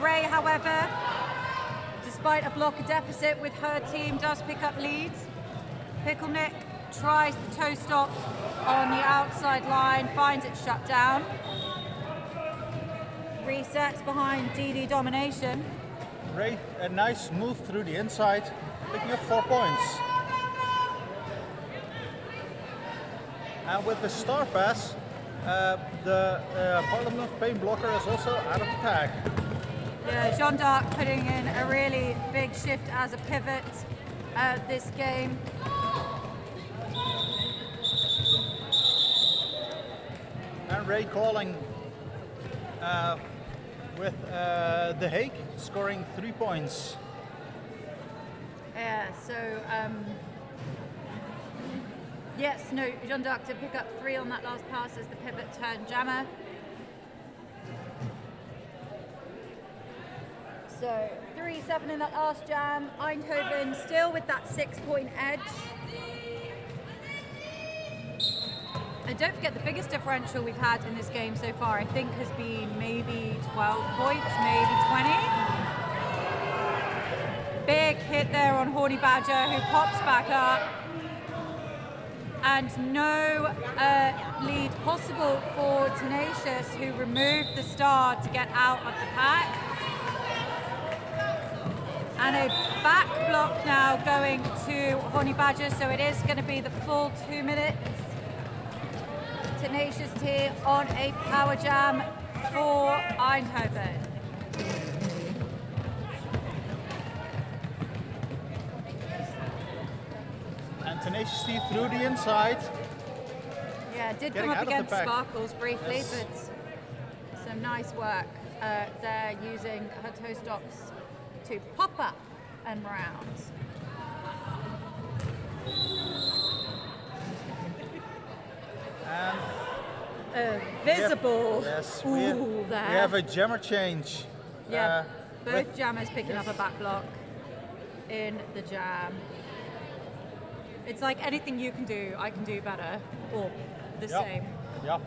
Ray, however, despite a blocker deficit with her team, does pick up leads. Pickleneck tries the toe stop on the outside line, finds it shut down. Resets behind DD domination. Ray, a nice move through the inside, picking up 4 points. And with the star pass, the Parliament of Pain blocker is also out of the tag. Yeah, Jeanne d'Arc putting in a really big shift as a pivot this game. And Ray calling with the Hague, scoring 3 points. Yeah, so yes, no, Jeanne d'Arc to pick up 3 on that last pass as the pivot turned jammer. So 3-7 in that last jam. Eindhoven still with that 6-point edge. And don't forget the biggest differential we've had in this game so far, I think, has been maybe 12 points, maybe 20. Big hit there on Horny Badger, who pops back up. And no lead possible for Tenacious, who removed the star to get out of the pack. And a back block now going to Horny Badger, so it is going to be the full 2 minutes. Tenacious here on a power jam for Eindhoven. And Tenacious T through the inside. Yeah, did Getting come up out of the against pack. Sparkles briefly, Yes. but some nice work there using her toe stops to pop up and round. And Visible. yes, Ooh, there. we have a jammer change. Yeah, both with- jammers picking up a back block in the jam. It's like anything you can do, I can do better, or the Yep. same. Yeah.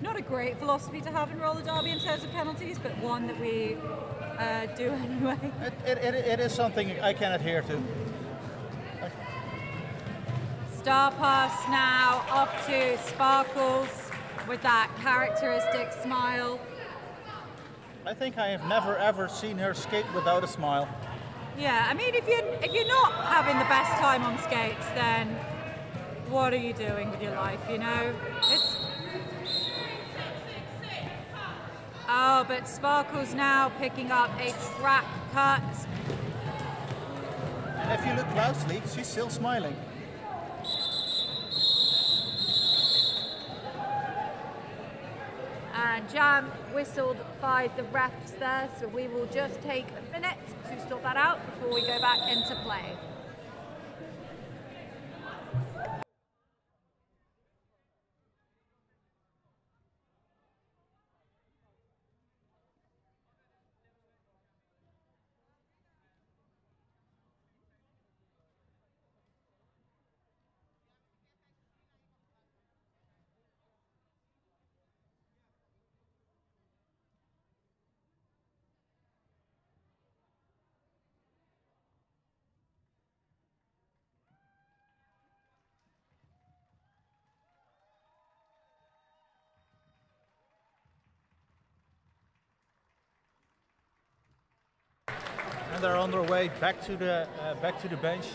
Not a great philosophy to have in roller derby in terms of penalties, but one that we do anyway. It is something I can adhere to. Star pass now off to Sparkles with that characteristic smile. I think I have never ever seen her skate without a smile. Yeah, I mean, if you're not having the best time on skates, then what are you doing with your life? You know, it's. Oh, but Sparkles now picking up a track cut. And if you look closely, she's still smiling. And jam whistled by the refs there, so we will just take a minute to sort that out before we go back into play. And they're on their way back to the bench.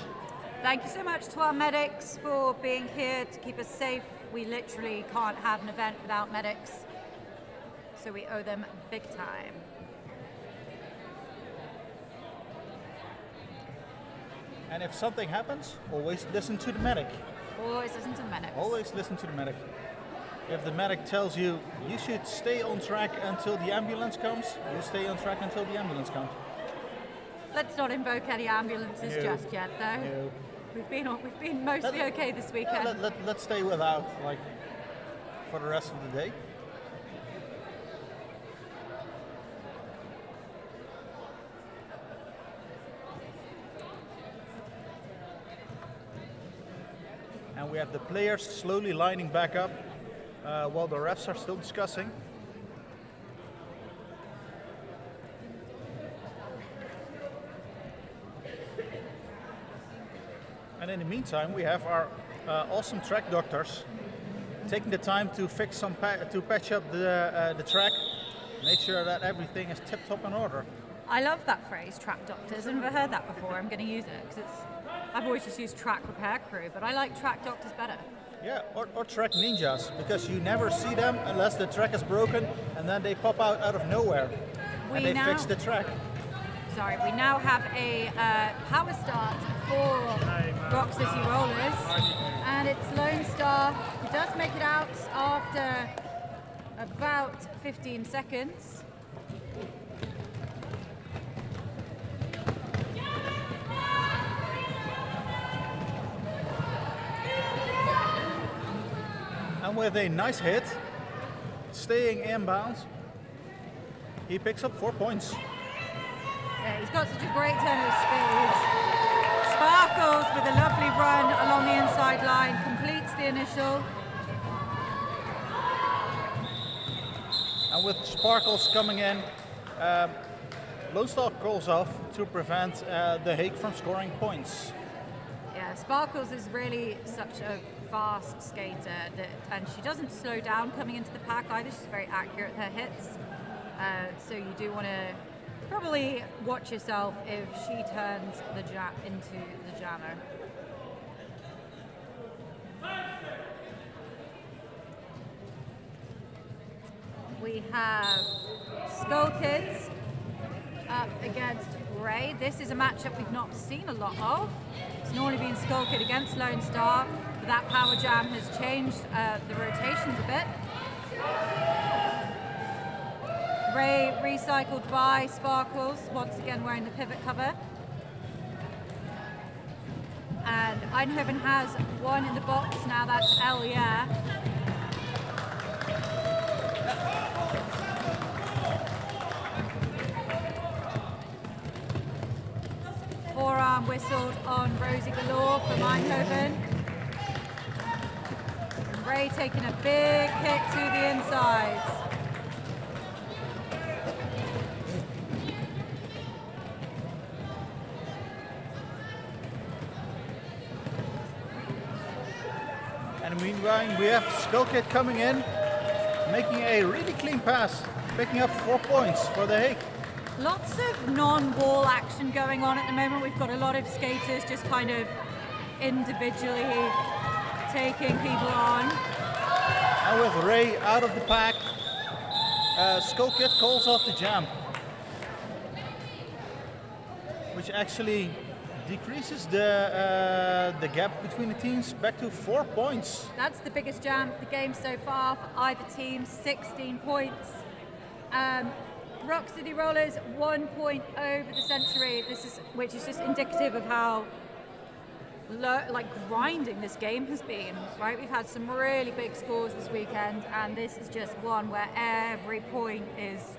Thank you so much to our medics for being here to keep us safe. We literally can't have an event without medics, so we owe them big time. And if something happens, always listen to the medic. Always listen to medics. Always listen to the medic. If the medic tells you you should stay on track until the ambulance comes, you stay on track until the ambulance comes. Let's not invoke any ambulances No. just yet, though. No. We've been mostly okay this weekend. Let's stay without, like, for the rest of the day. And we have the players slowly lining back up. while the refs are still discussing. And in the meantime, we have our awesome track doctors taking the time to fix some to patch up the track, make sure that everything is tip-top in order. I love that phrase, track doctors. I've never heard that before. I'm going to use it because I've always just used track repair crew, but I like track doctors better. Yeah, or track ninjas, because you never see them unless the track is broken, and then they pop out of nowhere and they fix the track. Sorry, we now have a power start for Rock City Rollers, and it's Lone Star who does make it out after about 15 seconds. And with a nice hit, staying inbounds, he picks up 4 points. Yeah, he's got such a great turn of speed. Sparkles with a lovely run along the inside line, completes the initial. And with Sparkles coming in, Lone Star calls off to prevent the Hague from scoring points. Yeah, Sparkles is really such a fast skater, and she doesn't slow down coming into the pack either. She's very accurate with her hits. So you do want to probably watch yourself if she turns the into the jammer. We have Skull Kids up against Ray. This is a matchup we've not seen a lot of. It's normally been Skull Kid against Lone Star, but that power jam has changed the rotations a bit. Ray recycled by Sparkles, once again wearing the pivot cover. And Eindhoven has one in the box now, that's Elia. Forearm whistled on Rosie Galore from Eindhoven. Ray taking a big hit to the insides. And meanwhile, we have Skull Kid coming in, making a really clean pass, picking up 4 points for the Hague. Lots of non-wall action going on at the moment. We've got a lot of skaters just kind of individually taking people on. And with Ray out of the pack, Skull Kid calls off the jam, which actually decreases the gap between the teams back to 4 points. That's the biggest jam of the game so far for either team, 16 points. Rock City Rollers 1 point over the Century. Which is just indicative of how grinding this game has been. Right, we've had some really big scores this weekend, and this is just one where every point is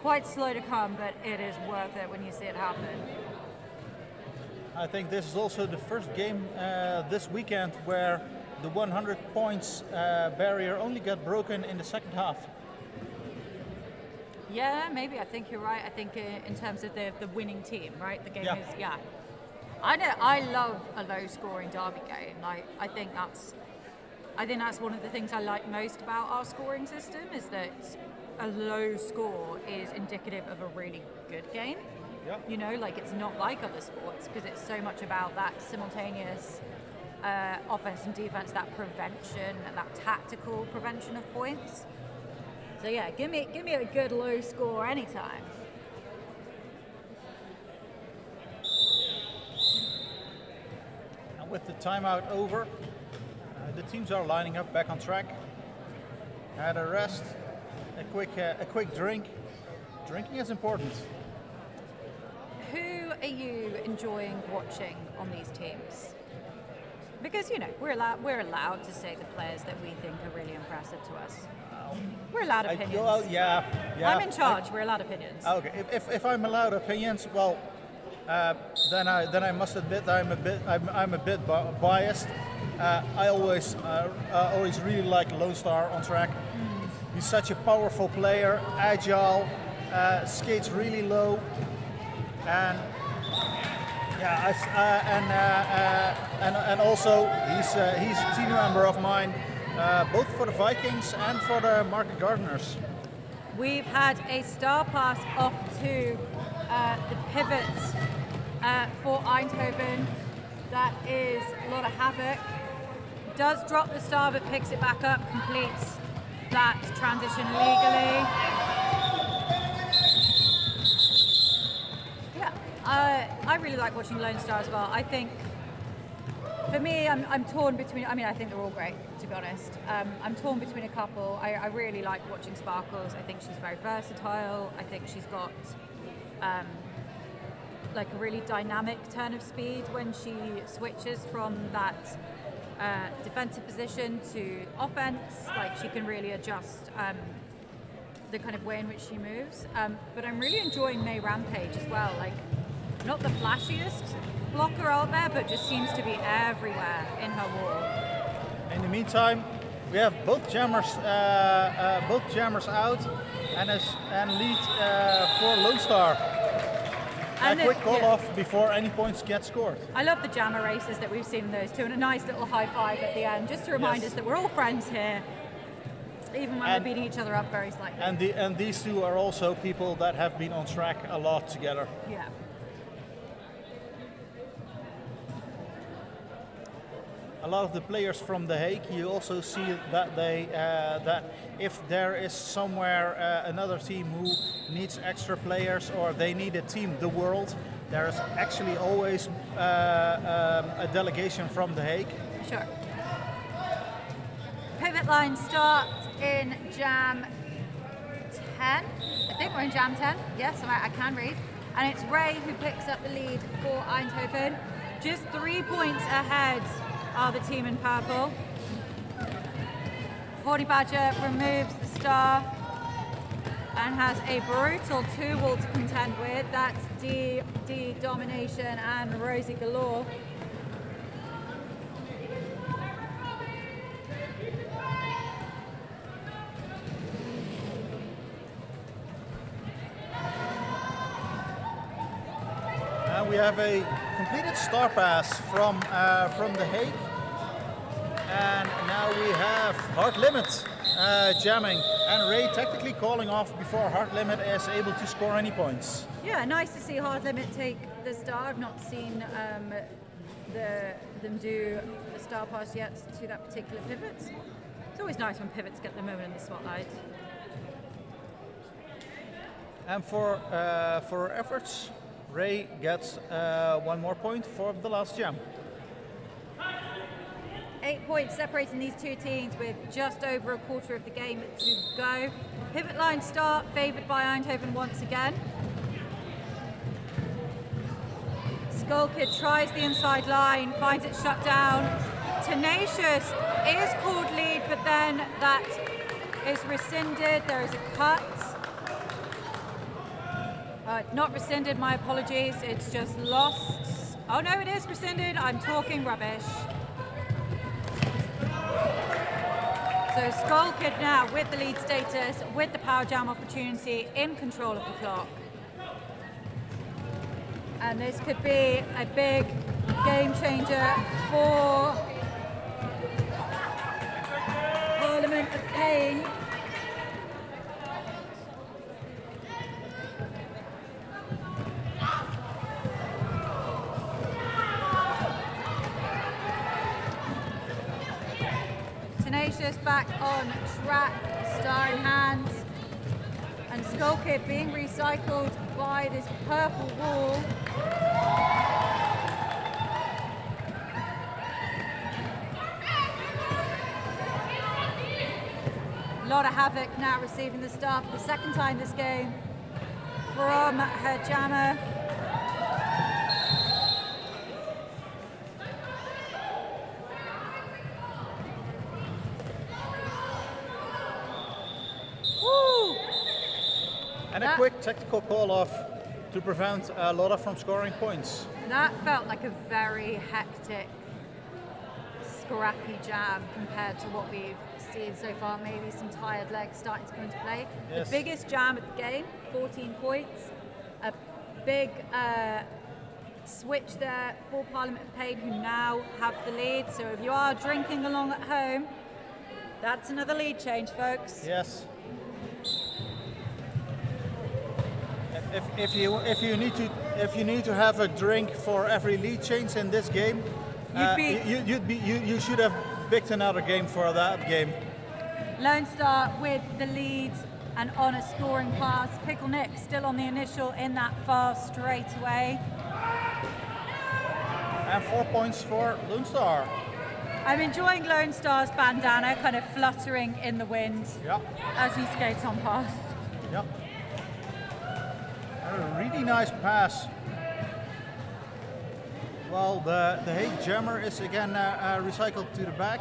quite slow to come, but it is worth it when you see it happen. I think this is also the first game this weekend where the 100 points barrier only got broken in the second half. Yeah, maybe. I think you're right. I think in terms of the winning team, right? The game is, yeah. I love a low-scoring derby game. I think that's one of the things I like most about our scoring system, is that a low score is indicative of a really good game. Yeah. You know, like it's not like other sports because it's so much about that simultaneous offense and defense, that prevention and that tactical prevention of points. So yeah, give me a good low score anytime. And with the timeout over, the teams are lining up back on track. Had a rest, a quick drink. Drinking is important. Who are you enjoying watching on these teams? Because we're allowed to say the players that we think are really impressive to us. We're allowed opinions. Yeah. I'm in charge. We're allowed opinions. Okay. If I'm allowed opinions, well, then I must admit I'm a bit biased. I always really like Lone Star on track. He's such a powerful player, agile, skates really low, and yeah, and also he's a team member of mine, both for the Vikings and for the Market Gardeners. We've had a star pass off to the pivots for Eindhoven. That is a lot of havoc. Does drop the star but picks it back up, completes that transition legally. Yeah, I really like watching Lone Star as well. I think, for me, I'm torn between, I mean, I think they're all great, to be honest. I'm torn between a couple. I really like watching Sparkles. I think she's very versatile. I think she's got like a really dynamic turn of speed when she switches from that defensive position to offense. Like, she can really adjust the kind of way in which she moves. But I'm really enjoying May Rampage as well. Like, not the flashiest blocker out there, but just seems to be everywhere in her wall. In the meantime, we have both jammers out, and lead for Lone Star. And a quick call off before any points get scored. I love the jammer races that we've seen in those two, and a nice little high five at the end, just to remind us that we're all friends here, even when we're beating each other up very slightly. And these two are also people that have been on track a lot together. Yeah. A lot of the players from The Hague, you also see that they that if there is somewhere another team who needs extra players, or they need a team the world, there is actually always a delegation from The Hague. Sure. Pivot line start in Jam 10. I think we're in Jam 10. Yes, I can read. And it's Ray who picks up the lead for Eindhoven. Just 3 points ahead are the team in purple. Horny Badger removes the star and has a brutal 2-wall to contend with. That's D Domination and Rosie Galore. And we have a completed star pass from The Hague. And now we have Hard Limit jamming, and Ray technically calling off before Hard Limit is able to score any points. Yeah, nice to see Hard Limit take the star. I've not seen them do the star pass yet to that particular pivot. It's always nice when pivots get the moment in the spotlight. And for her efforts, Ray gets 1 more point for the last jam. 8 points separating these two teams with just over a quarter of the game to go. Pivot line start favoured by Eindhoven once again. Skull Kid tries the inside line, finds it shut down. Tenacious is called lead, but then that is rescinded. There is a cut. Not rescinded, my apologies. It's just lost. Oh no, it is rescinded. I'm talking rubbish. So Skull Kid now with the lead status, with the power jam opportunity, in control of the clock. And this could be a big game changer for Parliament of Pain. Tenacious back on track, star in hand, and Skull Kid being recycled by this purple wall. A lot of havoc now receiving the star for the second time this game from her jammer. And a quick tactical call off to prevent Lotta from scoring points. That felt like a very hectic scrappy jam compared to what we've seen so far. Maybe some tired legs starting to come into play. Yes. The biggest jam of the game, 14 points. A big switch there for Parliament of Pain, who now have the lead. So if you are drinking along at home, that's another lead change, folks. Yes. If you need to have a drink for every lead change in this game, you should have picked another game for that game. Lone Star with the lead and on a scoring pass. Pickle Nick still on the initial in that fast straightaway. And 4 points for Lone Star. I'm enjoying Lone Star's bandana kind of fluttering in the wind as he skates on past. Yep. A really nice pass. Well, the Hague Jammer is again recycled to the back.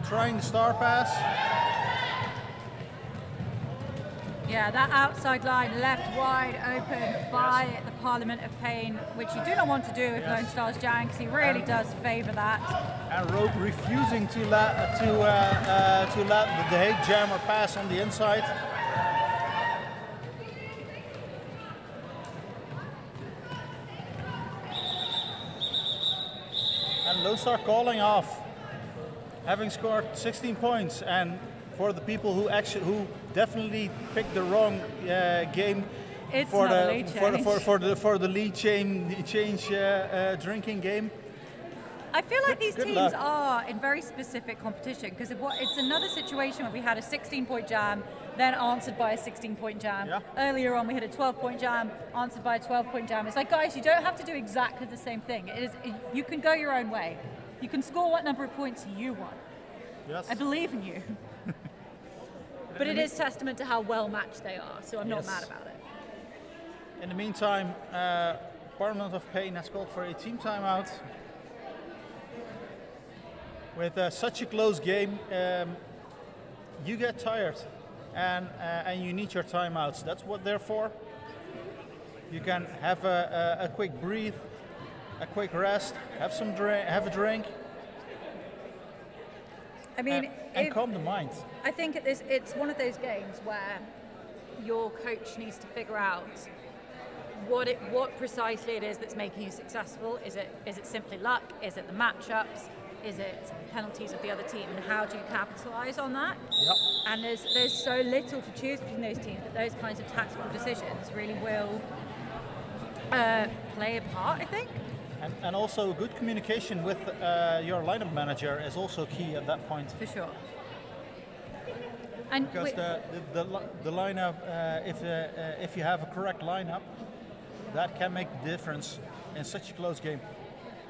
Trying the star pass. Yeah, that outside line left wide open by the Parliament of Pain, which you do not want to do if Lone Star's jamming, because he really does favour that. And Rogue refusing to let the Hague Jammer pass on the inside. And Lone Star calling off, having scored 16 points, and for the people who definitely picked the wrong game for the lead change drinking game. I feel like these teams are in very specific competition, because it's another situation where we had a 16-point jam, then answered by a 16-point jam. Yeah. Earlier on, we had a 12-point jam, answered by a 12-point jam. It's like, guys, you don't have to do exactly the same thing. You can go your own way. You can score what number of points you want. Yes. I believe in you. But it is testament to how well matched they are, so I'm not mad about it. In the meantime, Parliament of Pain has called for a team timeout. With such a close game, you get tired, and you need your timeouts. That's what they're for. You can have a quick breathe, a quick rest, have a drink. I mean, and calm the mind. I think it's one of those games where your coach needs to figure out what precisely it is that's making you successful. Is it simply luck? Is it the matchups? Is it penalties of the other team? And how do you capitalise on that? Yep. And there's so little to choose between those teams that those kinds of tactical decisions really will play a part, I think. And also good communication with your lineup manager is also key at that point. For sure. And because the lineup, if you have a correct lineup, that can make the difference in such a close game.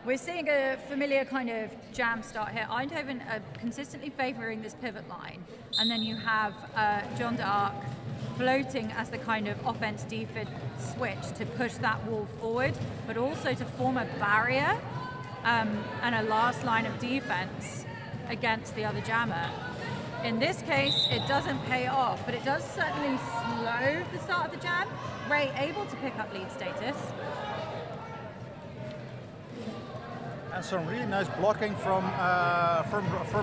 We're seeing a familiar kind of jam start here. Eindhoven are consistently favouring this pivot line, and then you have John d'Arc floating as the kind of offense-defense switch to push that wall forward, but also to form a barrier and a last line of defence against the other jammer. In this case, it doesn't pay off, but it does certainly slow the start of the jam. Ray able to pick up lead status. And some really nice blocking from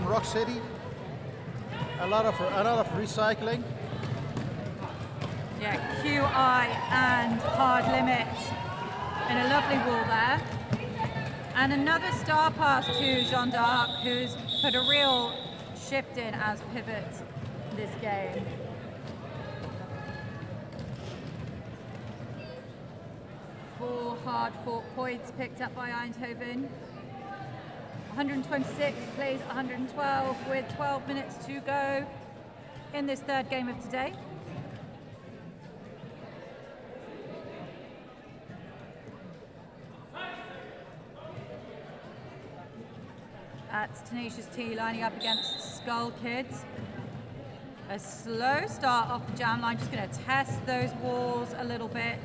Rock City. A lot of recycling. Yeah, QI and hard limit in a lovely wall there. And another star pass to Jean d'Arc, who's put a real shift in as pivot this game. Four hard-fought points picked up by Eindhoven. 126 plays 112 with 12 minutes to go in this third game of today. That's Tenacious T lining up against Skull Kids. A slow start off the jam line, just going to test those walls a little bit.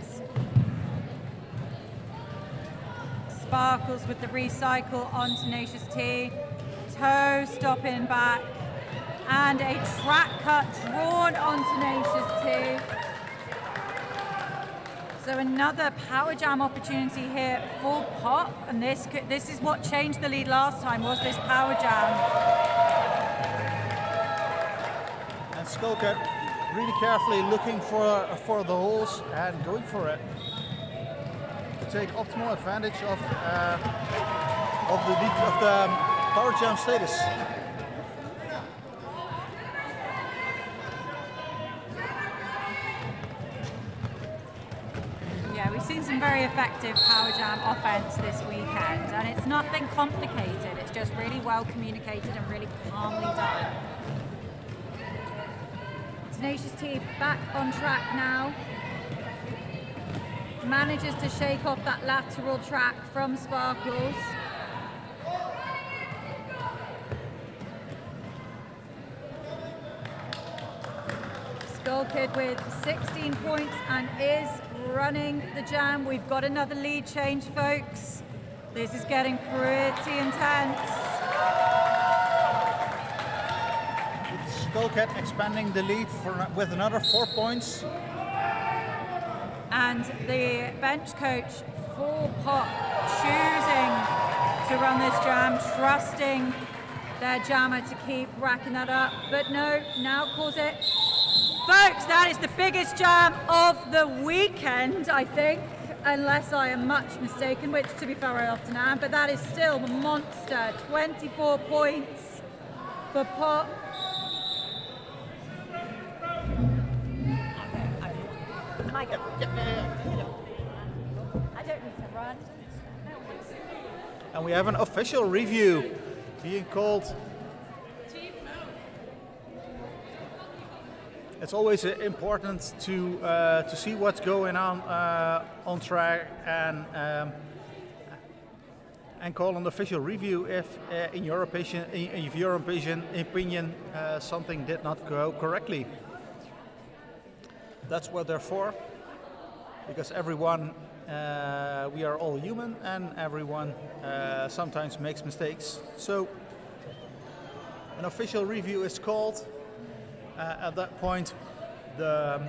Sparkles with the recycle on Tenacious T. Toe stopping back. And a track cut drawn on Tenacious T. So another power jam opportunity here for Pop, and this is what changed the lead last time, was this power jam. And Skullcat really carefully looking for the holes and going for it to take optimal advantage of the power jam status. Yeah, we've seen some very effective power jam offense this weekend, and it's nothing complicated. It's just really well communicated and really calmly done. Tenacious T back on track now. Manages to shake off that lateral track from Sparkles. Skull Kid with 16 points and is running the jam. We've got another lead change, folks. This is getting pretty intense. Skullcat expanding the lead with another 4 points. And the bench coach for Pop choosing to run this jam, trusting their jammer to keep racking that up. But no, now calls it. Folks, that is the biggest jam of the weekend, I think, unless I am much mistaken, which to be fair I often am, but that is still a monster. 24 points for Pop. I don't need to run. And we have an official review being called. It's always important to see what's going on track and call an official review if, in your opinion, something did not go correctly. That's what they're for, because everyone, we are all human, and everyone sometimes makes mistakes. So an official review is called. At that point, the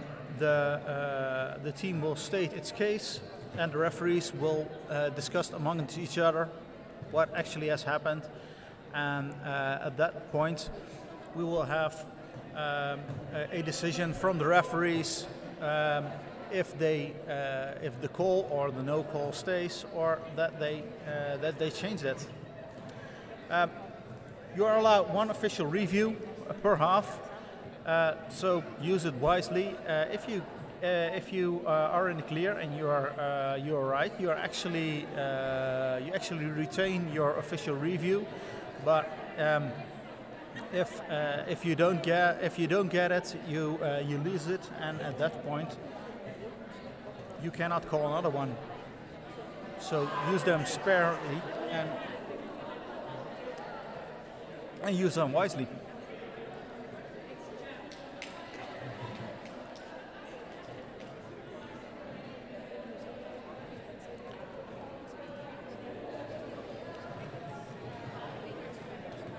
team will state its case, and the referees will discuss among each other what actually has happened. And at that point, we will have a decision from the referees if the call or the no call stays, or that they change it. You are allowed one official review per half, so use it wisely. If you are in the clear and you are right, you actually retain your official review, but if you don't get it, you lose it, and at that point you cannot call another one. So use them sparingly and use them wisely.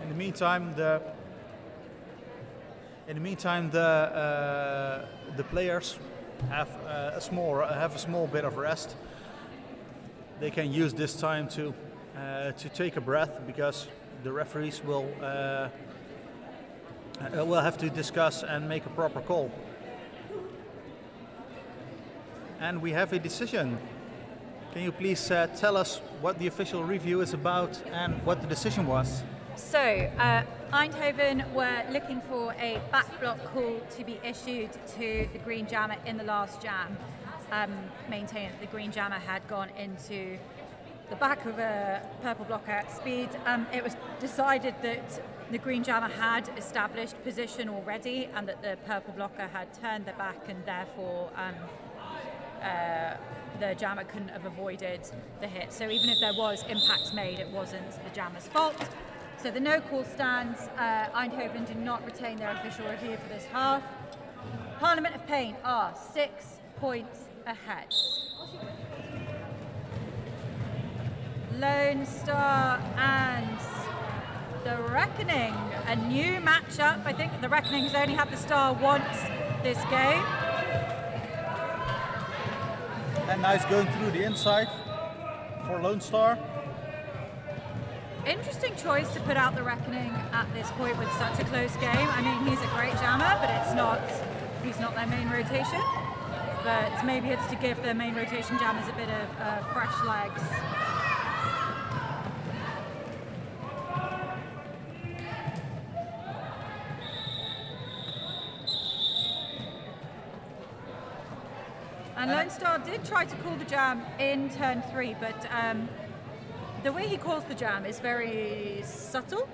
In the meantime, the players have a small bit of rest. They can use this time to take a breath, because the referees will have to discuss and make a proper call. And we have a decision. Can you please tell us what the official review is about and what the decision was? So, Eindhoven were looking for a back block call to be issued to the green jammer in the last jam, maintaining that the green jammer had gone into the back of a purple blocker at speed. It was decided that the green jammer had established position already, and that the purple blocker had turned their back, and therefore the jammer couldn't have avoided the hit. So even if there was impact made, it wasn't the jammer's fault. So the no call stands. Eindhoven do not retain their official review for this half. Parliament of Pain are 6 points ahead. Lone Star and the Reckoning, a new matchup. I think the Reckoning has only had the Star once this game. And nice going through the inside for Lone Star. Interesting choice to put out the Reckoning at this point with such a close game. I mean, he's a great jammer, but he's not their main rotation. But maybe it's to give the main rotation jammers a bit of fresh legs. And Lone Star did try to call the jam in turn 3, but the way he calls the jam is very subtle.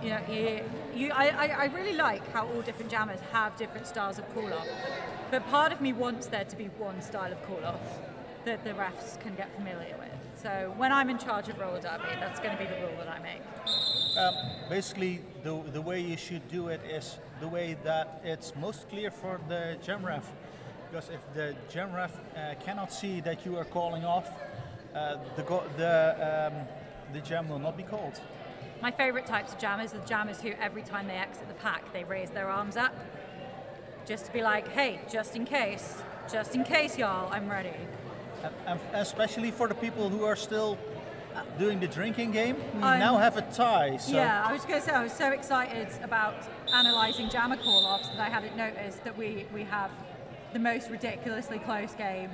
You know, I really like how all different jammers have different styles of call-off, but part of me wants there to be one style of call-off that the refs can get familiar with. So when I'm in charge of roller derby, that's going to be the rule that I make. Basically, the way you should do it is the way that it's most clear for the jam ref. Because if the jam ref cannot see that you are calling off, the jam will not be called. My favourite types of jammers are the jammers who every time they exit the pack, they raise their arms up. Just to be like, hey, just in case y'all, I'm ready. And especially for the people who are still doing the drinking game, we now have a tie. So. Yeah, I was going to say, I was so excited about analysing jammer call-offs that I hadn't noticed that we have the most ridiculously close game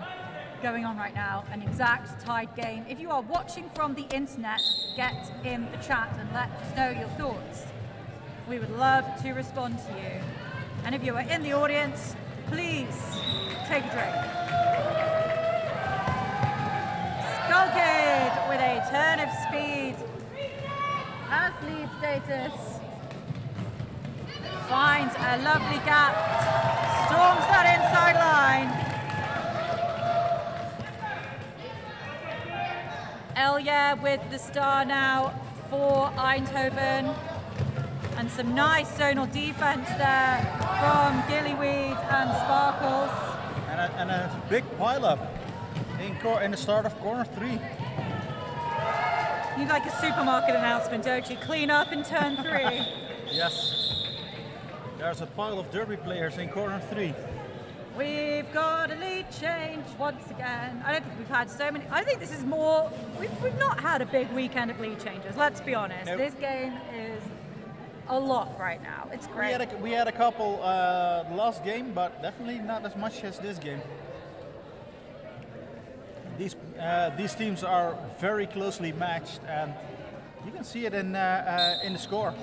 going on right now, an exact tied game. If you are watching from the internet, get in the chat and let us know your thoughts. We would love to respond to you. And if you are in the audience, please take a drink. Skull Kid with a turn of speed as lead status. Finds a lovely gap, storms that inside line. Elja with the star now for Eindhoven. And some nice zonal defense there from Gillyweed and Sparkles. And a big pile-up in the start of corner 3. You like a supermarket announcement, don't you? Clean up in turn 3. Yes. There's a pile of derby players in corner 3. We've got a lead change once again. I don't think we've had so many. I think this is more. We've not had a big weekend of lead changes. Let's be honest. Nope. This game is a lot right now. It's great. We had a couple last game, but definitely not as much as this game. These teams are very closely matched, and you can see it in the score.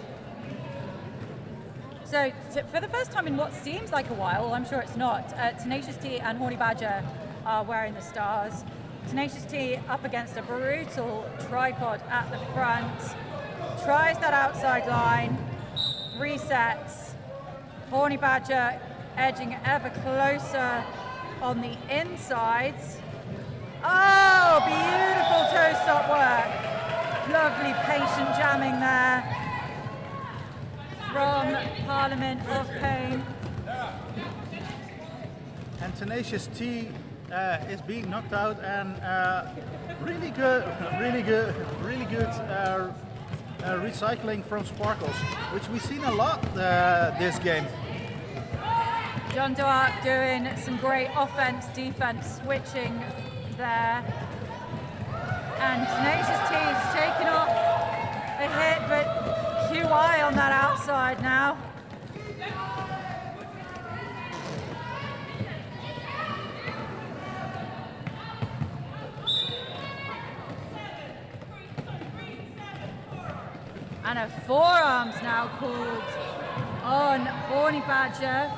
So for the first time in what seems like a while, I'm sure it's not, Tenacious T and Horny Badger are wearing the stars. Tenacious T up against a brutal tripod at the front, tries that outside line, resets. Horny Badger edging ever closer on the insides. Oh, beautiful toe stop work. Lovely patient jamming there from Parliament of Pain. And Tenacious T is being knocked out, and really good recycling from Sparkles, which we've seen a lot this game. John Duarte doing some great offense, defense switching there. And Tenacious T is taking off a hit, but QI on that outside now. And a forearms now called on Horny Badger.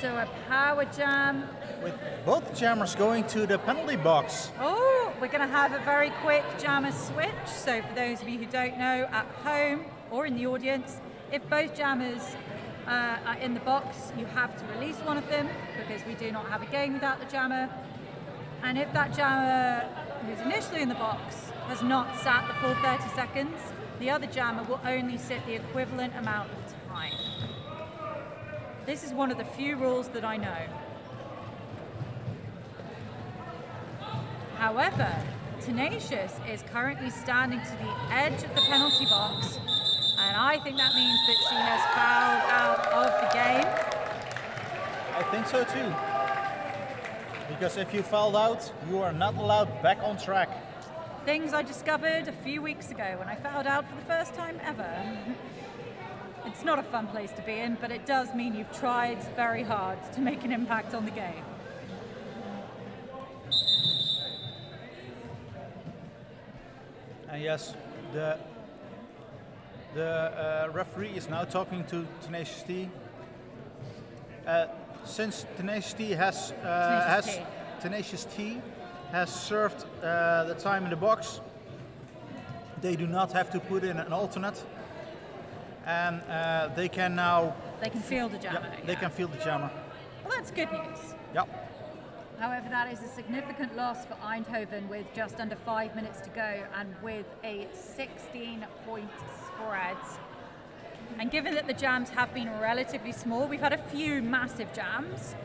So a power jam. With both jammers going to the penalty box. Oh, we're going to have a very quick jammer switch. So for those of you who don't know, at home or in the audience, if both jammers are in the box, you have to release one of them because we do not have a game without the jammer. And if that jammer who's initially in the box has not sat the full 30 seconds, the other jammer will only sit the equivalent amount of time. This is one of the few rules that I know. However, Tenacious is currently standing to the edge of the penalty box, and I think that means that she has fouled out of the game. I think so too. Because if you fouled out, you are not allowed back on track. Things I discovered a few weeks ago when I fouled out for the first time ever. It's not a fun place to be in, but it does mean you've tried very hard to make an impact on the game. And yes, the referee is now talking to Tenacious T. Since Tenacious T has served the time in the box, they do not have to put in an alternate, and they can now. They can field the jammer. Yeah, they can field the jammer. Well, that's good news. Yep. However, that is a significant loss for Eindhoven with just under 5 minutes to go and with a 16-point spread. And given that the jams have been relatively small, we've had a few massive jams,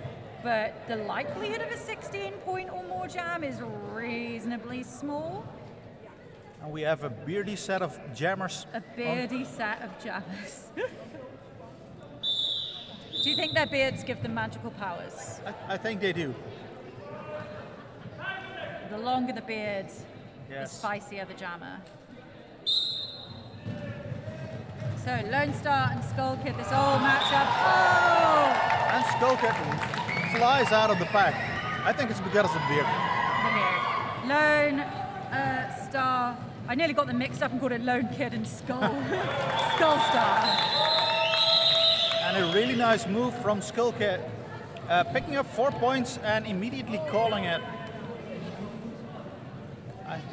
but the likelihood of a 16-point or more jam is reasonably small. And we have a beardy set of jammers. A beardy set of jammers. Do you think their beards give them magical powers? I think they do. The longer the beard, Yes. the spicier the jammer. So Lone Star and Skull Kid, this old matchup. Oh! And Skull Kid flies out of the pack. I think it's because of the beard. The beard. Lone Star. I nearly got them mixed up and called it Lone Kid and Skull Star. And a really nice move from Skull Kid, picking up 4 points and immediately calling it.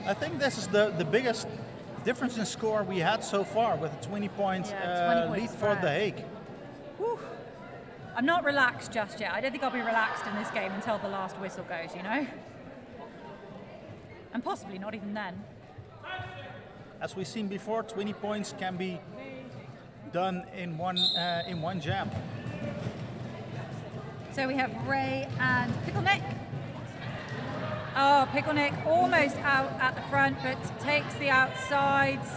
I think this is the biggest difference in score we had so far with a 20-point lead for The Hague. Whew. I'm not relaxed just yet. I don't think I'll be relaxed in this game until the last whistle goes, you know? And possibly not even then. As we've seen before, 20 points can be done in one jam. So we have Ray and Pickle Nick. Oh, Pickle Nick almost out at the front, but takes the outsides.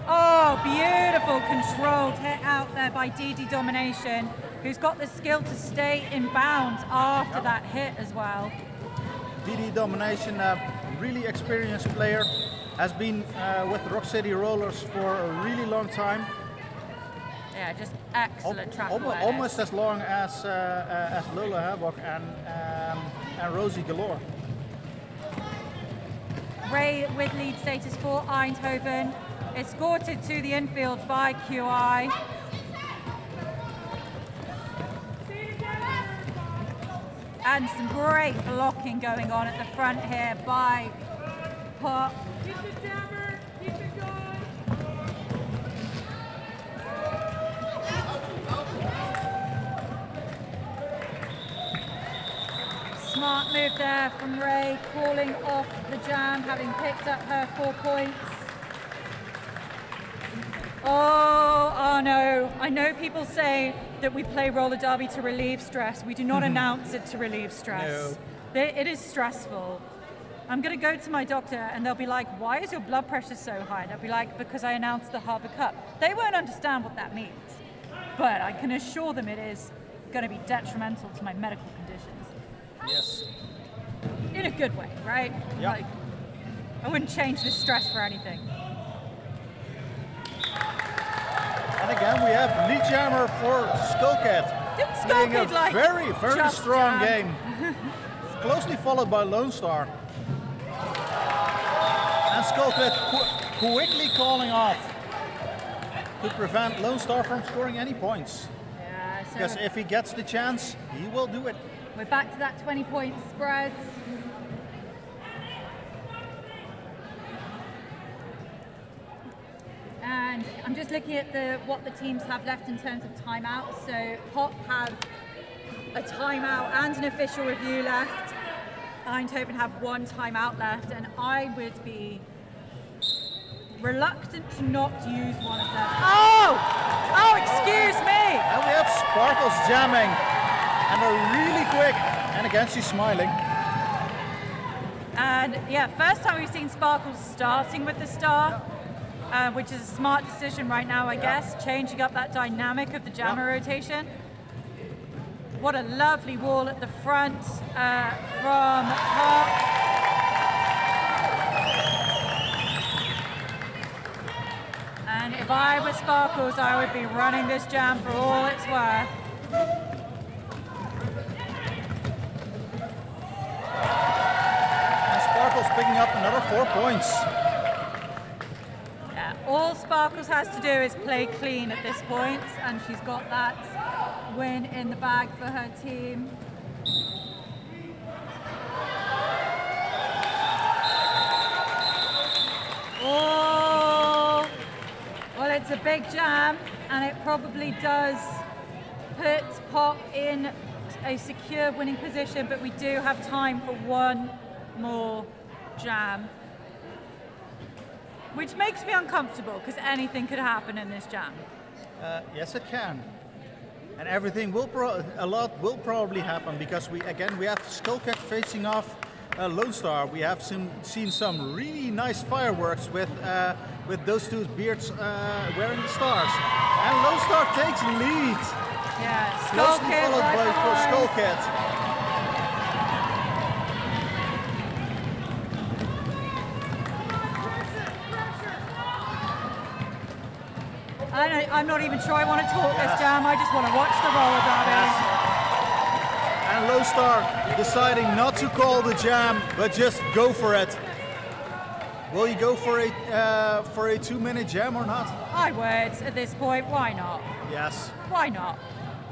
Oh, beautiful controlled hit out there by DD Domination, who's got the skill to stay in bounds after that hit as well. DD Domination, a really experienced player, has been with Rock City Rollers for a really long time. Yeah, just excellent track awareness. Almost as long as Lola Havoc and Rosie Galore. Ray with lead status for Eindhoven, escorted to the infield by QI. And some great blocking going on at the front here by Pop. Keep it jammer, keep it going. Smart move there from Ray, calling off the jam, having picked up her 4 points. Oh no. I know people say that we play roller derby to relieve stress. We do not announce it to relieve stress. No. It is stressful. I'm going to go to my doctor and they'll be like, why is your blood pressure so high? And I'll be like, because I announced the Harbour Cup. They won't understand what that means. But I can assure them it is going to be detrimental to my medical conditions. Yes. In a good way, right? Yeah. Like, I wouldn't change this stress for anything. And again, we have lead jammer for Skullcat. Didn't Playing a Skullcat, like, very just strong jam? game. Closely followed by Lone Star. And Skullcat quickly calling off to prevent Lone Star from scoring any points. Yeah, so Because if he gets the chance, he will do it. we're back to that 20-point spread. And I'm just looking at what the teams have left in terms of timeouts. So Pop have a timeout and an official review left. Eindhoven have 1 timeout left, and I would be reluctant to not use one of them. Oh, excuse me. And we have Sparkles jamming. And they're really quick. And again, she's smiling. And yeah, first time we've seen Sparkles starting with the star, which is a smart decision right now, I guess, changing up that dynamic of the jammer rotation. What a lovely wall at the front from Hop. And if I were Sparkles, I would be running this jam for all it's worth. And Sparkles picking up another 4 points. Yeah, all Sparkles has to do is play clean at this point, and she's got that win in the bag for her team. Oh, well, it's a big jam, and it probably does put Pop in a secure winning position, but we do have time for one more jam, which makes me uncomfortable because anything could happen in this jam. Yes, it can. And everything will a lot will probably happen because we have Skullcat facing off Lone Star. We have seen some really nice fireworks with those two beards wearing the stars. And Lone Star takes lead. Yeah, Closely Skullcat followed right by behind. Skullcat. I'm not even sure I want to talk this jam. I just want to watch the roller derby. And Lone Star deciding not to call the jam, but just go for it. Will you go for a 2-minute jam or not? I would at this point. Why not? Yes. Why not?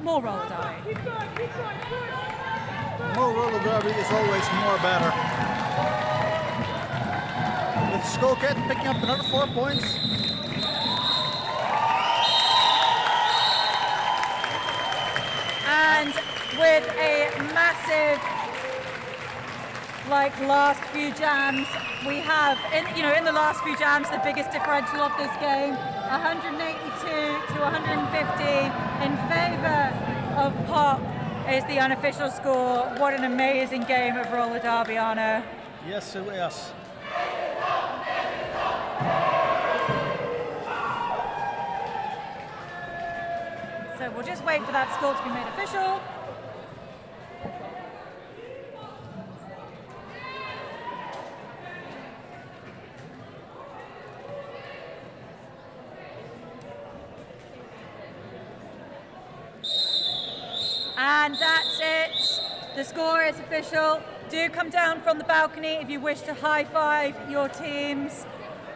More roller derby. Keep going, keep going, push! More roller derby is always more better. With Skullcat picking up another 4 points. And with a massive, last few jams, we have, in the last few jams, the biggest differential of this game, 182 to 150 in favor of Pop is the unofficial score. What an amazing game of roller derby, Anna. Yes, it is. So we'll just wait for that score to be made official. And that's it. The score is official. Do come down from the balcony if you wish to high five your teams.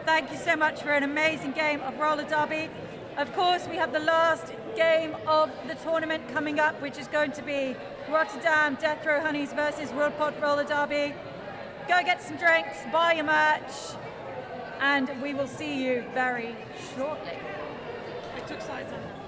Thank you so much for an amazing game of roller derby. Of course, we have the last game of the tournament coming up, which is going to be Rotterdam Death Row Honeys versus World Pod Roller Derby. Go get some drinks, buy your merch, and we will see you very shortly. I took sides on that.